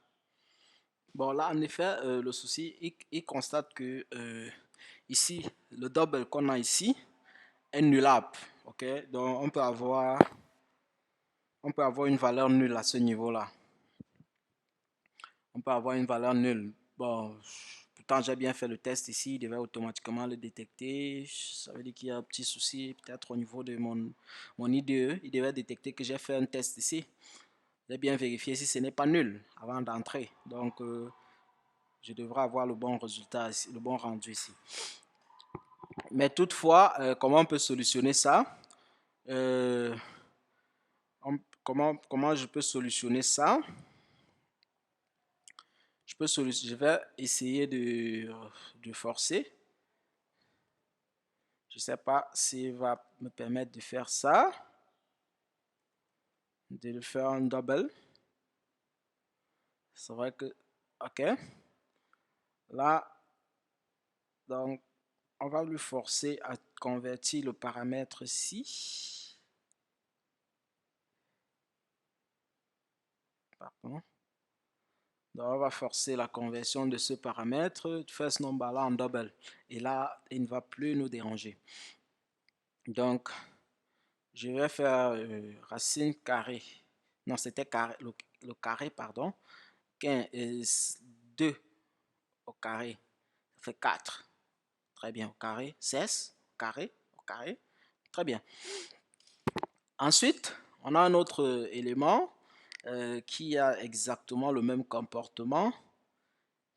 Bon, là, en effet, le souci, il constate que ici, le double qu'on a ici est nullable. Ok? Donc, on peut avoir une valeur nulle à ce niveau-là. On peut avoir une valeur nulle. Bon, pourtant, j'ai bien fait le test ici. Il devait automatiquement le détecter. Ça veut dire qu'il y a un petit souci, peut-être au niveau de mon IDE. Il devait détecter que j'ai fait un test ici. J'ai bien vérifié si ce n'est pas nul avant d'entrer. Donc, je devrais avoir le bon résultat ici, le bon rendu ici. Mais toutefois, comment on peut solutionner ça? Comment je peux solutionner ça? Je vais essayer de forcer. Je ne sais pas s'il va me permettre de faire ça. De le faire en double. C'est vrai que, ok. Là, donc, on va lui forcer à convertir le paramètre ici. Pardon. Donc, on va forcer la conversion de ce paramètre, first number là en double. Et là, il ne va plus nous déranger. Donc, je vais faire racine carrée. Non, c'était carré, le carré, pardon. 15, 2 au carré, ça fait 4. Très bien, au carré. 16, au carré, au carré. Très bien. Ensuite, on a un autre élément qui a exactement le même comportement,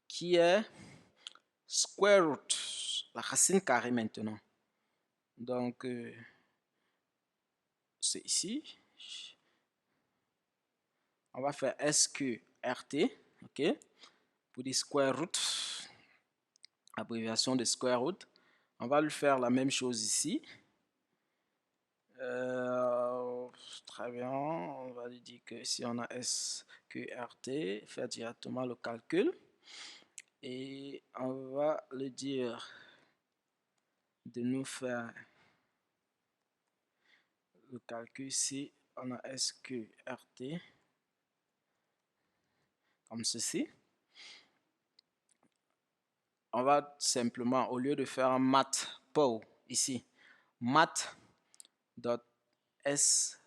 qui est square root, la racine carrée maintenant. Donc, c'est ici. On va faire SQRT, ok, pour dire square root, abréviation de square root. On va lui faire la même chose ici. Très bien, on va lui dire que si on a SQRT, faire directement le calcul. Et on va lui dire de nous faire le calcul si on a SQRT comme ceci. On va simplement, au lieu de faire un mat.pow ici, mat.sqrt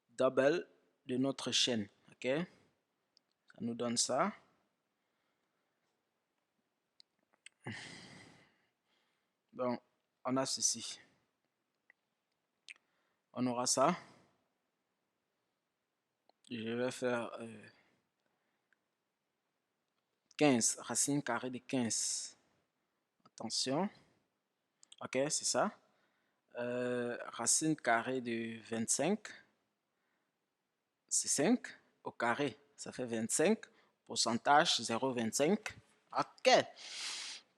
double de notre chaîne. Ok, ça nous donne ça. Donc, on a ceci. On aura ça. Je vais faire 15, racine carrée de 15. Attention. Ok, c'est ça. Racine carrée de 25. C'est 5 au carré. Ça fait 25. Pourcentage 0,25. Ok.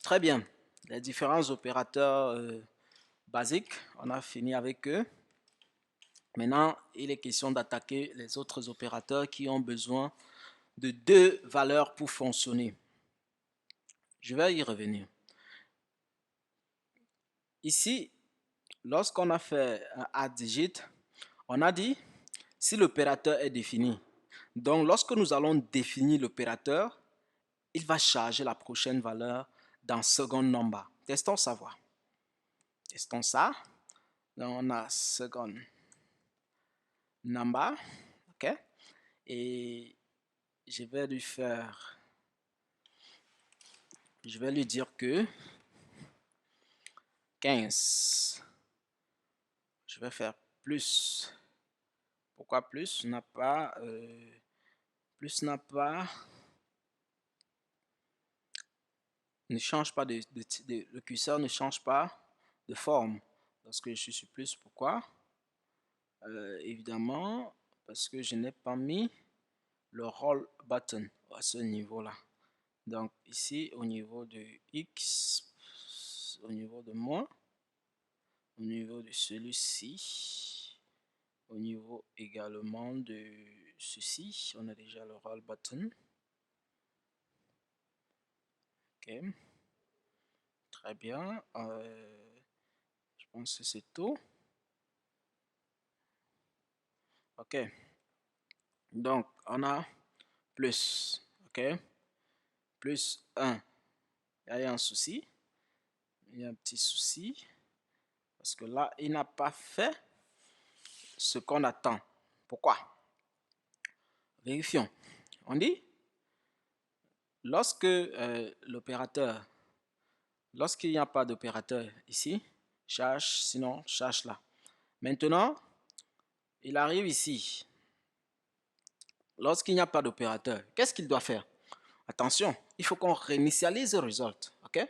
Très bien. Les différents opérateurs basiques, on a fini avec eux. Maintenant, il est question d'attaquer les autres opérateurs qui ont besoin de 2 valeurs pour fonctionner. Je vais y revenir. Ici, lorsqu'on a fait un add digit, on a dit si l'opérateur est défini. Donc, lorsque nous allons définir l'opérateur, il va charger la prochaine valeur dans second number. Testons ça voir. Testons ça. Donc, on a second number. OK. Et je vais lui dire que 15. Je vais faire plus. Pourquoi plus? N'a pas. Plus n'a pas. Ne change pas le curseur ne change pas de forme. Lorsque je suis sur plus, pourquoi? Évidemment, parce que je n'ai pas mis le roll button à ce niveau-là. Donc ici, au niveau de X, au niveau de moins, au niveau de celui-ci, au niveau également de ceci, on a déjà le roll button. Ok, très bien. Je pense que c'est tout. Ok, donc on a plus, ok, plus 1. Il y a un souci, il y a un petit souci, parce que là, il n'a pas fait ce qu'on attend. Pourquoi? Vérifions. On dit, lorsque l'opérateur, lorsqu'il n'y a pas d'opérateur ici, cherche, sinon cherche là. Maintenant, il arrive ici. Lorsqu'il n'y a pas d'opérateur, qu'est-ce qu'il doit faire? Attention, il faut qu'on réinitialise le result. Ok?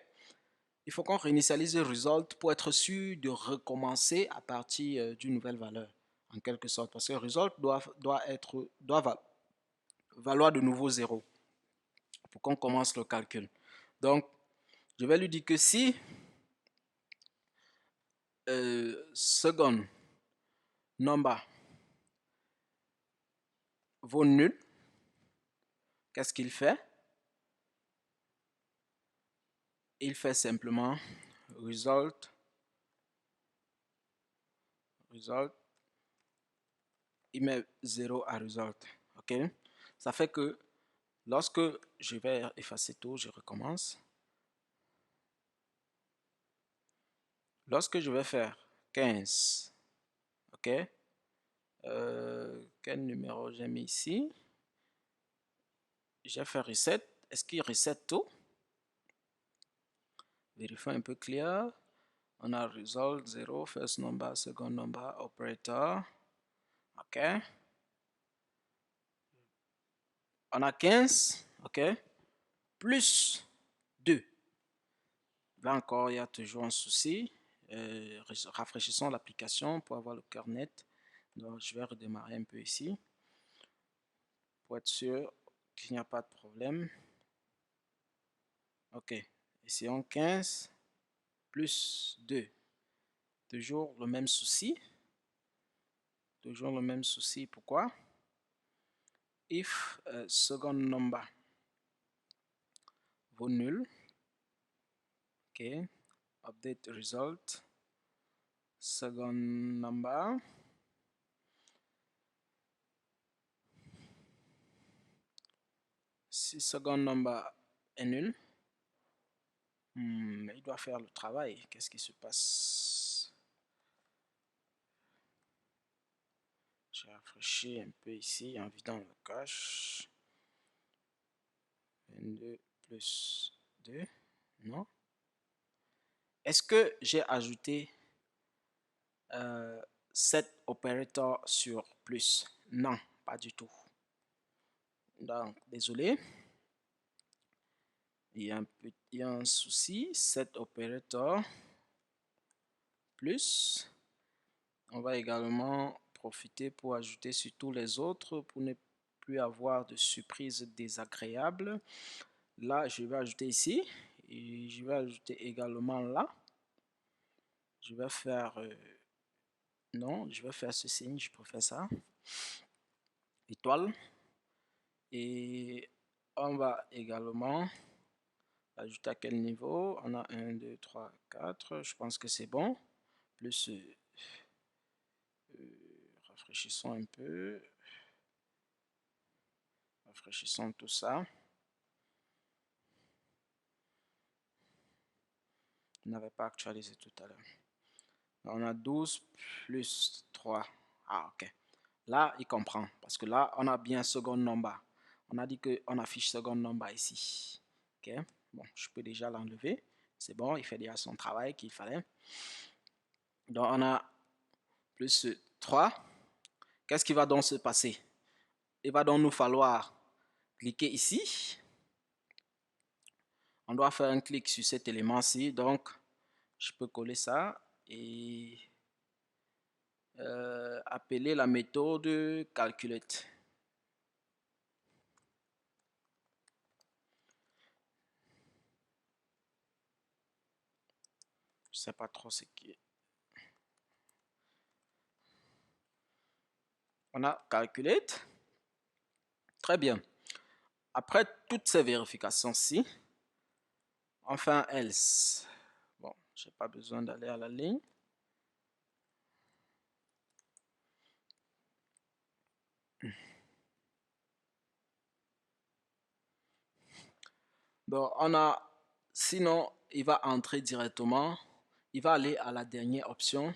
Il faut qu'on réinitialise le result pour être sûr de recommencer à partir d'une nouvelle valeur, en quelque sorte. Parce que le result doit valoir de nouveau 0 pour qu'on commence le calcul. Donc, je vais lui dire que si second number vaut nul, qu'est-ce qu'il fait? Il fait simplement result, il met 0 à result. Ok? Ça fait que lorsque je vais effacer tout, je recommence. Lorsque je vais faire 15, ok? Quel numéro j'ai mis ici? J'ai fait reset. Est-ce qu'il reset tout? Vérifions un peu clair. On a result 0, first number, second number, operator. Ok. On a 15, ok? Plus 2. Là encore, il y a toujours un souci. Rafraîchissons l'application pour avoir le cœur net. Donc, je vais redémarrer un peu ici pour être sûr qu'il n'y a pas de problème. Ok. Essayons 15 plus 2. Toujours le même souci. toujours le même souci. Pourquoi? If second number vaut nul, ok, update result, second number, si second number est nul, il doit faire le travail. Qu'est-ce qui se passe? J'ai rafraîchi un peu ici en vidant le cache. 22 plus 2, non? Est-ce que j'ai ajouté cet opérateur sur plus? Non, pas du tout. Donc, désolé. Il y a un souci. Cet opérateur plus. On va également profiter pour ajouter sur tous les autres pour ne plus avoir de surprises désagréables. Là, je vais ajouter ici et je vais ajouter également là. Je vais faire non, je vais faire ce signe, je préfère ça. Étoile. Et on va également ajouter à quel niveau? On a 1, 2, 3, 4. Je pense que c'est bon. Plus rafraîchissons un peu. Rafraîchissons tout ça. On n'avait pas actualisé tout à l'heure. On a 12 plus 3. Ah, ok. Là, il comprend. Parce que là, on a bien second number. On a dit qu'on affiche second number ici. Ok. Bon, je peux déjà l'enlever. C'est bon, il fait déjà son travail qu'il fallait. Donc, on a plus 3. Qu'est-ce qui va donc se passer? Il va donc nous falloir cliquer ici. On doit faire un clic sur cet élément-ci. Donc, je peux coller ça et appeler la méthode calculate. Je ne sais pas trop ce qui est. On a calculate. Très bien. Après toutes ces vérifications-ci, on fait un else. Bon, je n'ai pas besoin d'aller à la ligne. Bon, on a, sinon, il va entrer directement. Il va aller à la dernière option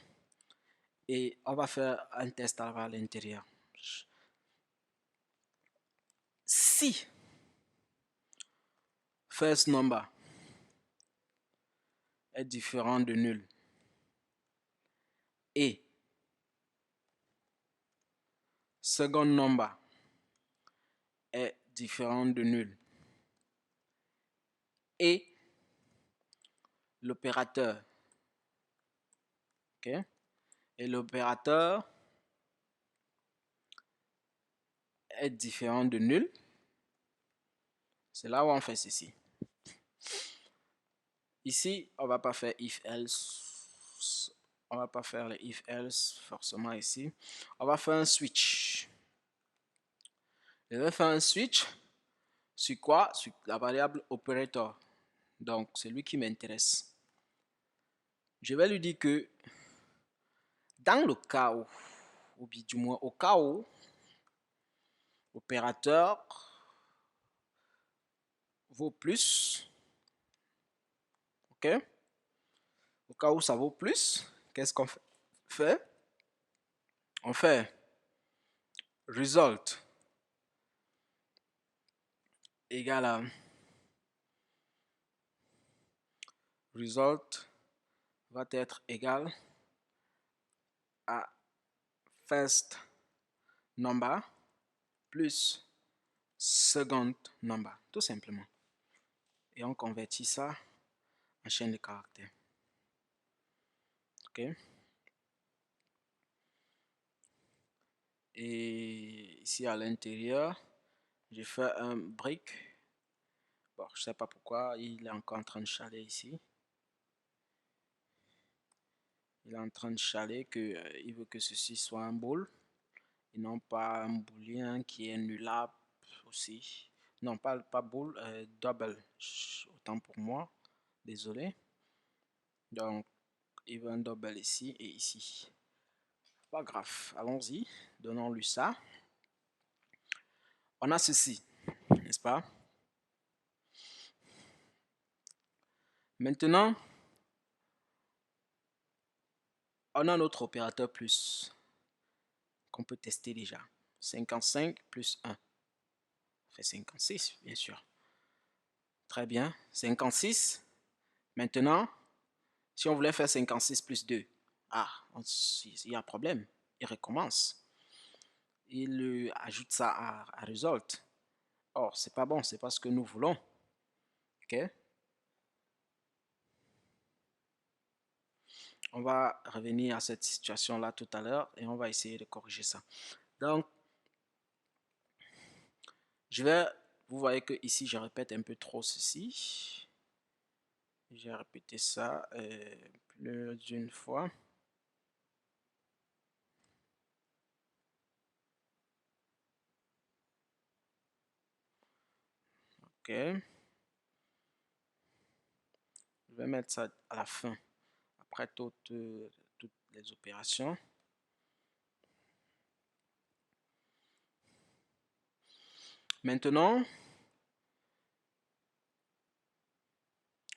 et on va faire un test à l'intérieur. Si first number est différent de nul et second number est différent de nul et l'opérateur, ok, et l'opérateur est différent de nul, c'est là où on fait ceci. Ici, on va pas faire if else, on va pas faire le if else forcément ici. On va faire un switch. Je vais faire un switch sur quoi? Sur la variable operator. Donc, c'est lui qui m'intéresse. Je vais lui dire que dans le cas où, ou bien du moins au cas où, opérateur vaut plus, ok? Au cas où ça vaut plus, qu'est-ce qu'on fait? On fait result égale à result va être égal à first number plus second number, tout simplement. Et on convertit ça en chaîne de caractères. Ok. Et ici à l'intérieur, j'ai fait un break. Bon, je sais pas pourquoi, il est encore en train de chialer ici. Il est en train de chialer qu'il veut que ceci soit un bool. et non pas un booléen qui est nullable aussi. Non, pas bool, double. Autant pour moi. Désolé. Donc, even double ici et ici. Pas grave. Allons-y. Donnons-lui ça. On a ceci, n'est-ce pas? Maintenant, on a notre opérateur plus qu'on peut tester déjà. 55 plus 1 fait 56, bien sûr. Très bien. 56. Maintenant, si on voulait faire 56 plus 2, il y a un problème. Il recommence. Il ajoute ça à result. Or, c'est pas bon, c'est pas ce que nous voulons. OK? On va revenir à cette situation-là tout à l'heure et on va essayer de corriger ça. Donc, vous voyez que ici, je répète un peu trop ceci. J'ai répété ça plus d'une fois. OK. Je vais mettre ça à la fin, après toutes les opérations. Maintenant,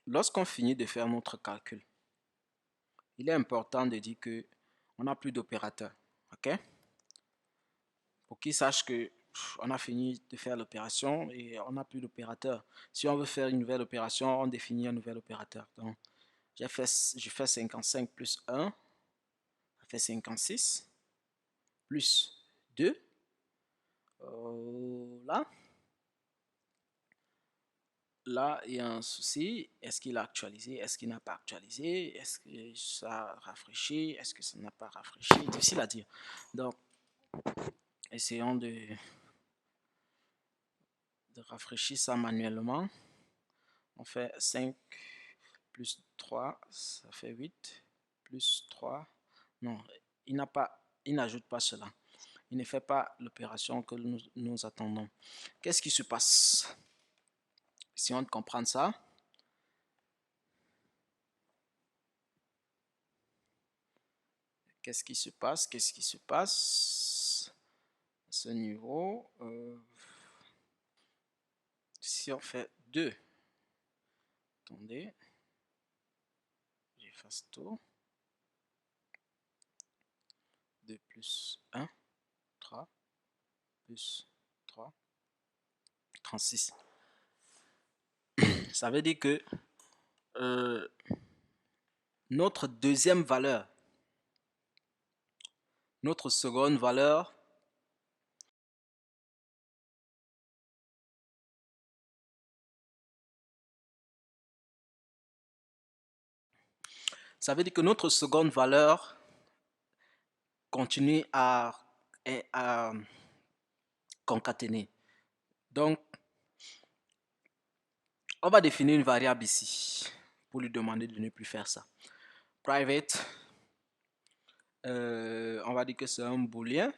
lorsqu'on finit de faire notre calcul, il est important de dire que on n'a plus d'opérateur. OK? Pour qu'ils sachent que on a fini de faire l'opération et on n'a plus d'opérateur. Si on veut faire une nouvelle opération, on définit un nouvel opérateur. Donc, je fais 55 plus 1, ça fait 56, plus 2, là. Là, il y a un souci. Est-ce qu'il a actualisé? Est-ce qu'il n'a pas actualisé? Est-ce que ça a rafraîchi? Est-ce que ça n'a pas rafraîchi? Difficile à dire. Donc, essayons de rafraîchir ça manuellement. On fait 5 plus 3, ça fait 8. Plus 3. Non, il n'ajoute pas cela. Il ne fait pas l'opération que nous attendons. Qu'est-ce qui se passe? Si on comprend ça, qu'est-ce qui se passe? Qu'est-ce qui se passe à ce niveau? Si on fait 2, attendez, j'efface tout. 2 plus 1, 3, plus 3, 36. Ça veut dire que notre deuxième valeur, notre seconde valeur, ça veut dire que notre seconde valeur continue à concaténer. Donc, on va définir une variable ici pour lui demander de ne plus faire ça. Private, on va dire que c'est un booléen.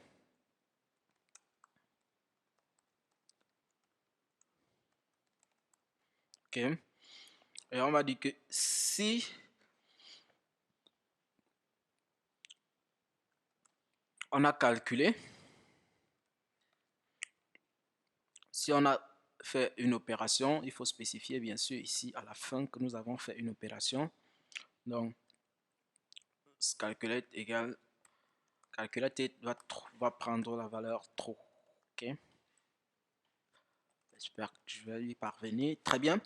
OK. Et on va dire que si on a calculé, si on a fait une opération, il faut spécifier bien sûr ici à la fin que nous avons fait une opération. Donc, calculate égale calculate va prendre la valeur true. OK. J'espère que je vais y parvenir. Très bien.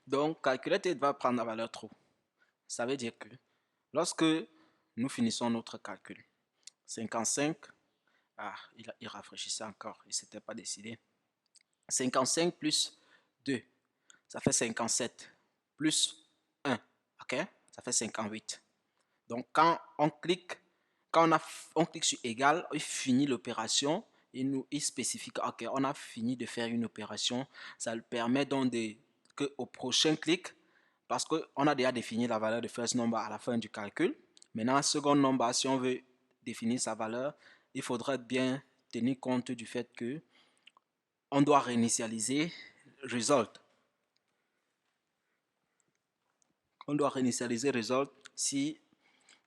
Donc, calculate va prendre la valeur true. Ça veut dire que lorsque nous finissons notre calcul, 55, il rafraîchissait encore, il ne s'était pas décidé. 55 plus 2, ça fait 57, plus 1, ok, ça fait 58. Donc quand on clique, on clique sur égal, il finit l'opération, il spécifie que ok, on a fini de faire une opération. Ça le permet donc que au prochain clic, parce qu'on a déjà défini la valeur de first number à la fin du calcul. Maintenant, second number, si on veut définir sa valeur, il faudrait bien tenir compte du fait que on doit réinitialiser result. On doit réinitialiser result si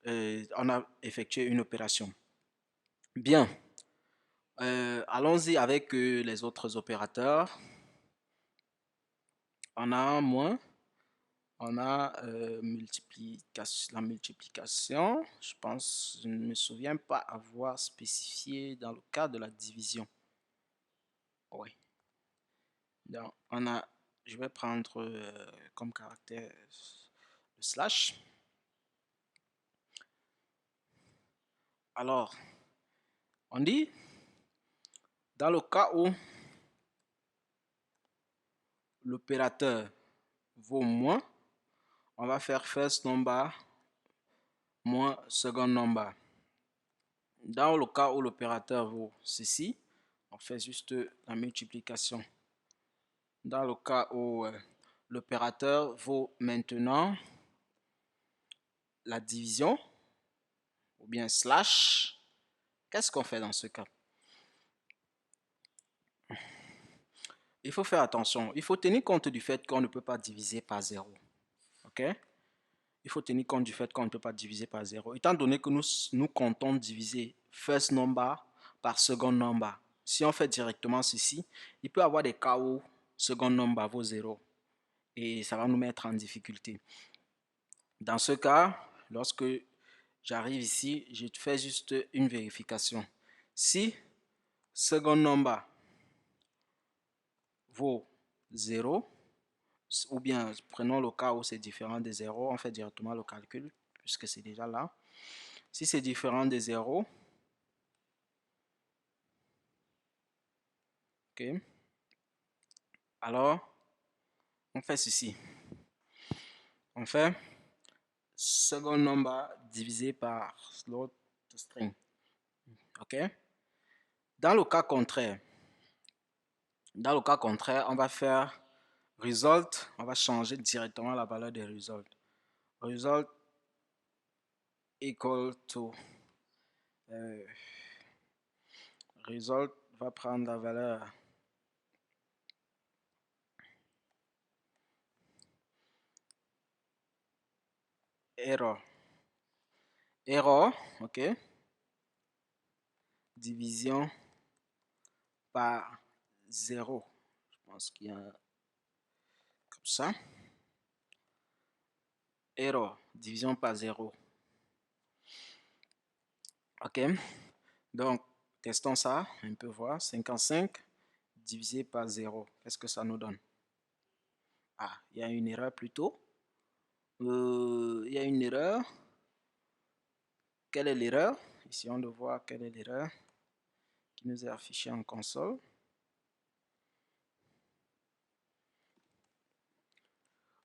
on a effectué une opération. Bien. Allons-y avec les autres opérateurs. On a moins. On a la multiplication. Je ne me souviens pas avoir spécifié dans le cas de la division. Oui. Donc, je vais prendre comme caractère le slash. Alors, on dit, dans le cas où l'opérateur vaut moins, on va faire first number moins second number. Dans le cas où l'opérateur vaut ceci, on fait juste la multiplication. Dans le cas où l'opérateur vaut maintenant la division, ou bien slash, qu'est-ce qu'on fait dans ce cas? Il faut faire attention. Il faut tenir compte du fait qu'on ne peut pas diviser par 0. OK? Il faut tenir compte du fait qu'on ne peut pas diviser par 0. Étant donné que nous comptons diviser first number par second number. Si on fait directement ceci, il peut y avoir des cas où second number vaut 0. Et ça va nous mettre en difficulté. Dans ce cas, lorsque j'arrive ici, je fais juste une vérification. Si second number vaut 0, ou bien prenons le cas où c'est différent de 0, on fait directement le calcul, puisque c'est déjà là. Si c'est différent de 0, ok, alors on fait ceci. On fait second number divisé par l'autre string. Ok. Dans le cas contraire, on va faire result, on va changer directement la valeur des result. Result equal to result va prendre la valeur error. Error, ok. Division par 0. Je pense qu'il y a comme ça. Error, division par 0. Ok. Donc, testons ça. On peut voir. 55 divisé par 0. Qu'est-ce que ça nous donne? Ah, il y a une erreur plutôt. Il y a une erreur. Quelle est l'erreur? Essayons de voir quelle est l'erreur qui nous est affichée en console.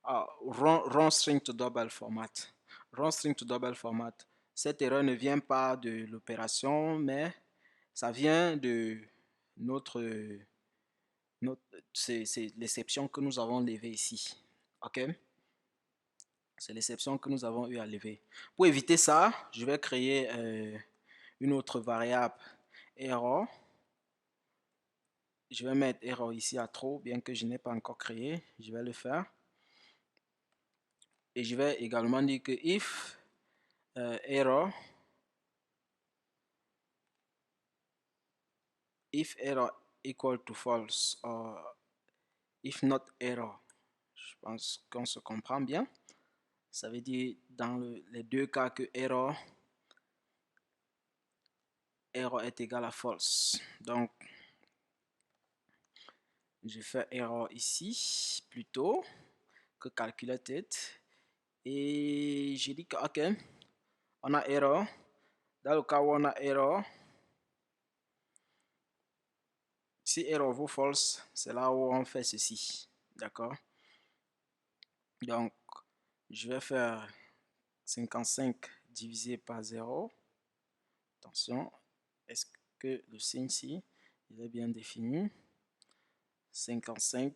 Ah, wrong string to double format. Wrong string to double format. Cette erreur ne vient pas de l'opération, mais ça vient de c'est l'exception que nous avons levée ici. OK? C'est l'exception que nous avons eu à lever. Pour éviter ça, je vais créer une autre variable error. Je vais mettre error ici à trop, bien que je n'ai pas encore créé. Je vais le faire. Et je vais également dire que if error equal to false or if not error. Je pense qu'on se comprend bien. Ça veut dire dans les deux cas que error est égal à false. Donc, je fais error ici plutôt que calculated. Et j'ai dit que, ok, on a error. Dans le cas où on a error, si error vaut false, c'est là où on fait ceci. D'accord? Donc, je vais faire 55 divisé par 0. Attention, est-ce que le signe ici, il est bien défini? 55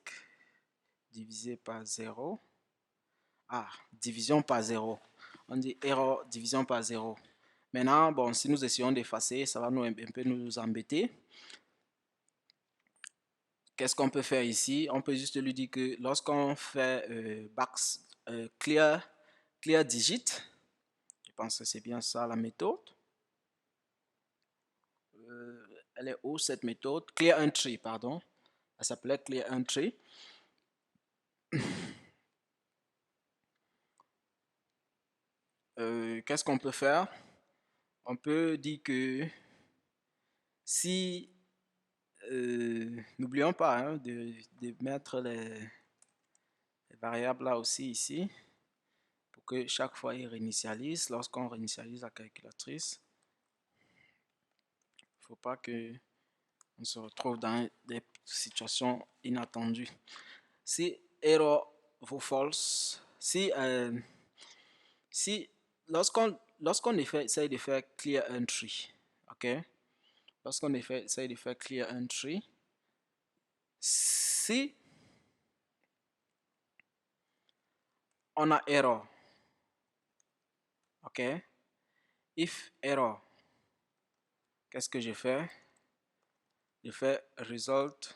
divisé par 0. Ah, division par 0. On dit error, division par 0. Maintenant, bon, si nous essayons d'effacer, ça va un peu nous embêter. Qu'est-ce qu'on peut faire ici? On peut juste lui dire que lorsqu'on fait clear digit, je pense que c'est bien ça la méthode. Elle est où cette méthode? Clear entry, pardon. Elle s'appelait clear entry. Qu'est-ce qu'on peut faire? On peut dire que si, n'oublions pas hein, de mettre les variables là aussi ici, pour que chaque fois il réinitialise. Lorsqu'on réinitialise la calculatrice, il ne faut pas que on se retrouve dans des situations inattendues. Si error vaut false, si lorsqu'on essaye de faire clear entry, ok, lorsqu'on essaye de faire clear entry, si on a error, ok, if error, qu'est-ce que je fais? Je fais result,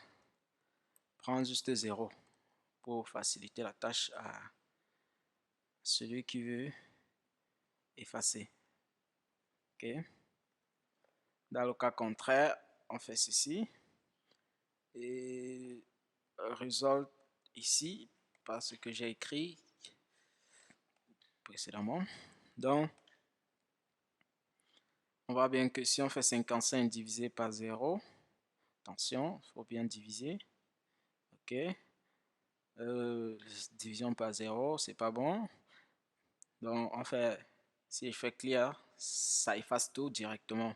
prends juste 0 pour faciliter la tâche à celui qui veut effacer. Ok. Dans le cas contraire, on fait ceci et result ici parce que j'ai écrit précédemment. Donc, on voit bien que si on fait 55 divisé par 0, attention, il faut bien diviser. Ok. Division par 0, c'est pas bon. Donc, on fait, si je fais clear, ça efface tout directement.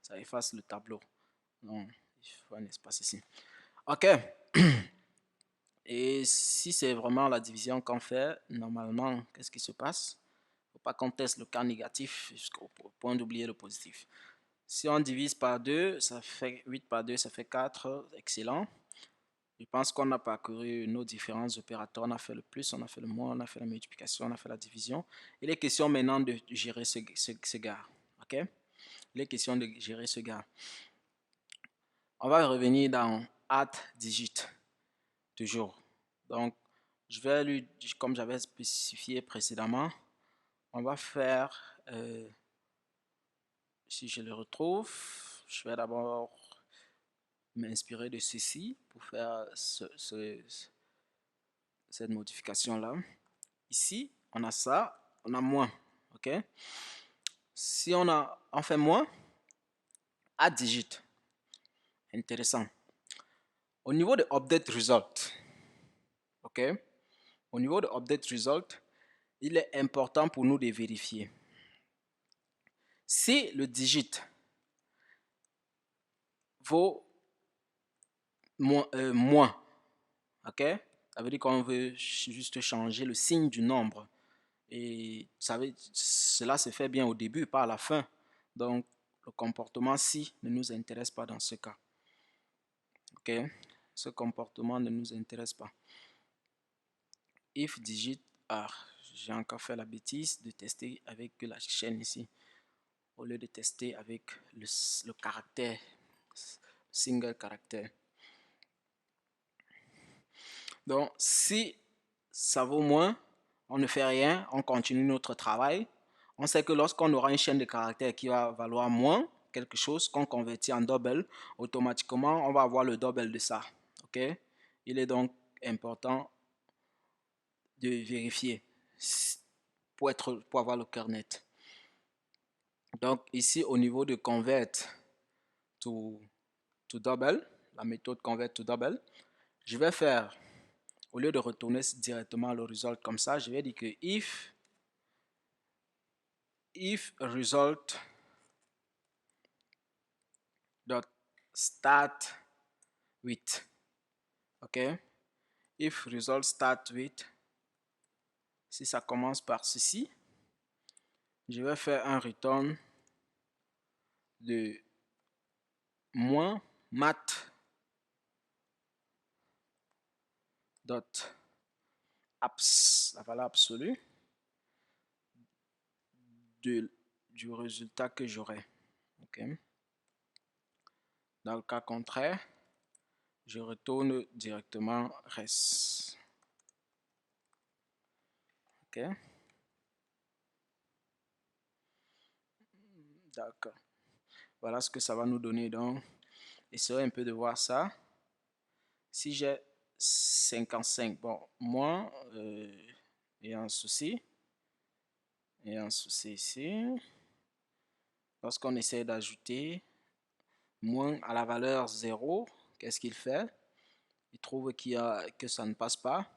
Ça efface le tableau. Donc, il faut un espace ici. Ok. Et si c'est vraiment la division qu'on fait, normalement, qu'est-ce qui se passe? Il ne faut pas qu'on teste le cas négatif jusqu'au point d'oublier le positif. Si on divise par 2, ça fait 8 par 2, ça fait 4. Excellent. Je pense qu'on a parcouru nos différents opérateurs. On a fait le plus, on a fait le moins, on a fait la multiplication, on a fait la division. Il est question maintenant de gérer ce gars. Ok? Il est question de gérer ce gars. On va revenir dans add digit, toujours. Donc, je vais lui, comme j'avais spécifié précédemment, on va faire, si je le retrouve, je vais d'abord m'inspirer de ceci pour faire cette modification-là. Ici, on a ça, on a moins, ok? Si on fait moins, add digit, intéressant. Au niveau de update result, ok? Au niveau de update result, il est important pour nous de vérifier. Si le digit vaut moins, ok? Ça veut dire qu'on veut juste changer le signe du nombre. Et cela se fait bien au début, pas à la fin. Donc, le comportement si ne nous intéresse pas dans ce cas. Ok? Ce comportement ne nous intéresse pas. If digit, j'ai encore fait la bêtise de tester avec la chaîne ici, au lieu de tester avec le caractère, single caractère. Donc, si ça vaut moins, on ne fait rien, on continue notre travail. On sait que lorsqu'on aura une chaîne de caractères qui va valoir moins, quelque chose qu'on convertit en double, automatiquement, on va avoir le double de ça. Ok? Il est donc important de vérifier pour avoir le cœur net. Donc, ici, au niveau de convert to double, la méthode convert to double, je vais faire, au lieu de retourner directement le result comme ça, je vais dire que if result dot start with, ok, if result start with, si ça commence par ceci, je vais faire un return de moins mat dot abs, la valeur absolue de du résultat que j'aurai. Ok. Dans le cas contraire, je retourne directement reste. Ok. D'accord. Voilà ce que ça va nous donner. Donc, essayons un peu de voir ça. Si j'ai 55, bon, moi, il y a un souci. Il y a un souci ici. Lorsqu'on essaie d'ajouter moins à la valeur 0, qu'est-ce qu'il fait? Il trouve que ça ne passe pas,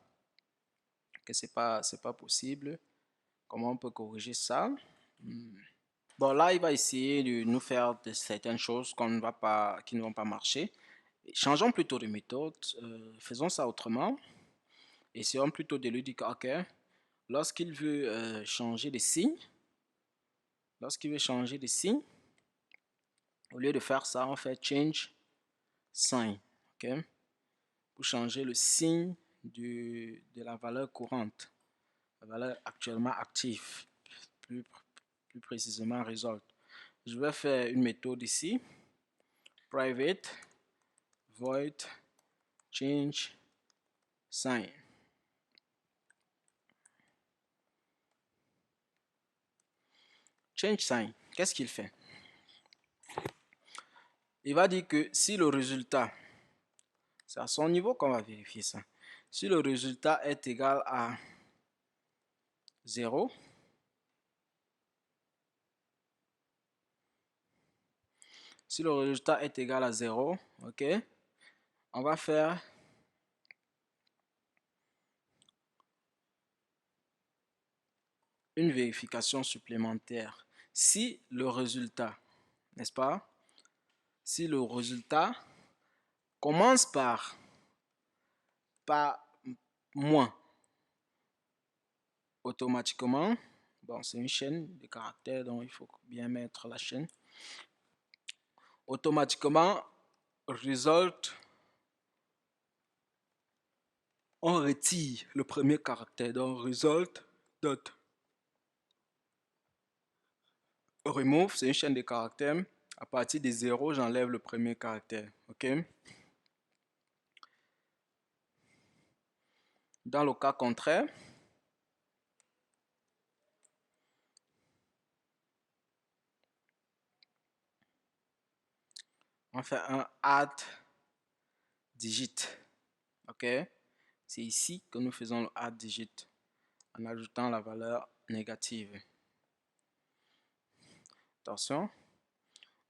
que c'est pas possible. Comment on peut corriger ça? Bon, là, il va essayer de nous faire de certaines choses qui ne vont pas marcher. Changeons plutôt de méthode. Faisons ça autrement. Essayons plutôt de lui dire, OK, lorsqu'il veut changer de signe, au lieu de faire ça, on fait change sign. OK? Pour changer le signe de la valeur courante, la valeur actuellement active, plus précisément result. Je vais faire une méthode ici, private void change sign. Change sign, qu'est-ce qu'il fait? Il va dire que si le résultat, c'est à son niveau qu'on va vérifier ça, si le résultat est égal à 0, si le résultat est égal à 0, ok, on va faire une vérification supplémentaire. Si le résultat, n'est-ce pas, si le résultat commence par moins, automatiquement, bon, c'est une chaîne de caractères, donc il faut bien mettre la chaîne. Automatiquement, result, on retire le premier caractère, donc result dot remove, c'est une chaîne de caractères. À partir de 0, j'enlève le premier caractère. Ok. Dans le cas contraire, on fait un add digit. Ok. C'est ici que nous faisons le add digit en ajoutant la valeur négative. Attention,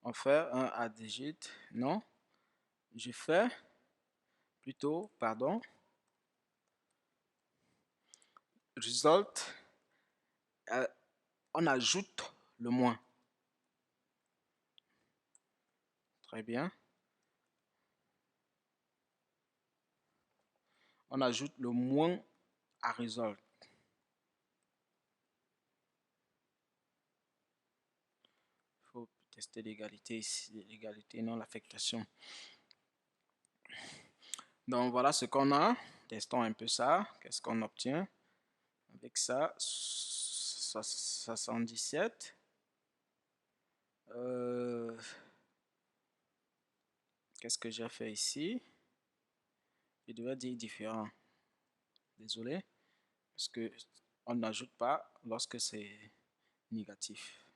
on fait un add digit. Non, je fais plutôt, pardon, result, on ajoute le moins. Très bien. On ajoute le moins à result. Il faut tester l'égalité ici, l'égalité, non l'affectation. Donc voilà ce qu'on a. Testons un peu ça. Qu'est-ce qu'on obtient avec ça? 77. Qu'est-ce que j'ai fait ici? Je devais dire différent. Désolé. Parce que on n'ajoute pas lorsque c'est négatif.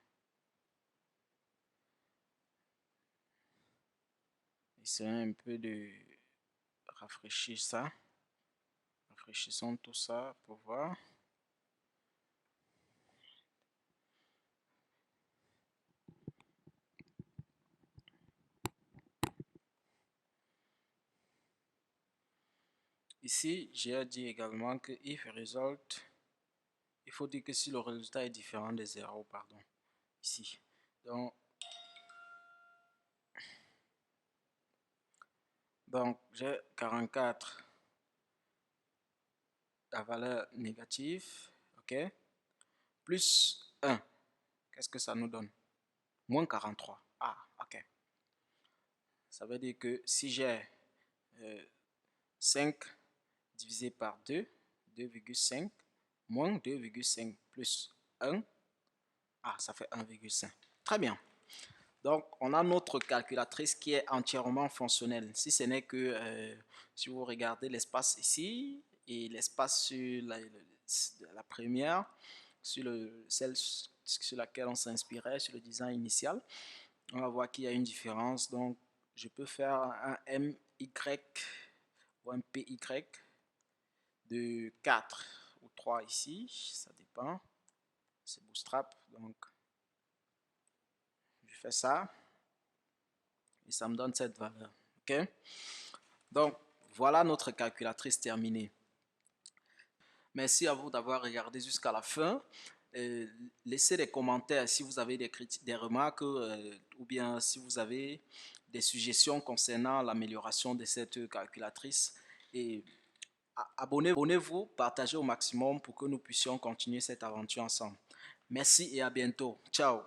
Essayons un peu de rafraîchir ça. Rafraîchissons tout ça pour voir. Ici, j'ai dit également que if result, il faut dire que si le résultat est différent de 0, pardon, ici. Donc j'ai 44, la valeur négative, ok, plus 1, qu'est-ce que ça nous donne? Moins 43. Ah, ok. Ça veut dire que si j'ai 5 divisé par 2, 2,5, moins 2,5 plus 1, Ah, ça fait 1,5. Très bien. Donc, on a notre calculatrice qui est entièrement fonctionnelle. Si ce n'est que, si vous regardez l'espace ici et l'espace sur la première, celle sur laquelle on s'inspirait, sur le design initial, on va voir qu'il y a une différence. Donc, je peux faire un MY ou un PY de 4 ou 3 ici, ça dépend. C'est Bootstrap, donc je fais ça et ça me donne cette valeur. OK? Donc, voilà notre calculatrice terminée. Merci à vous d'avoir regardé jusqu'à la fin. Laissez des commentaires si vous avez des critiques, des remarques ou bien si vous avez des suggestions concernant l'amélioration de cette calculatrice. Et abonnez-vous, partagez au maximum pour que nous puissions continuer cette aventure ensemble. Merci et à bientôt. Ciao.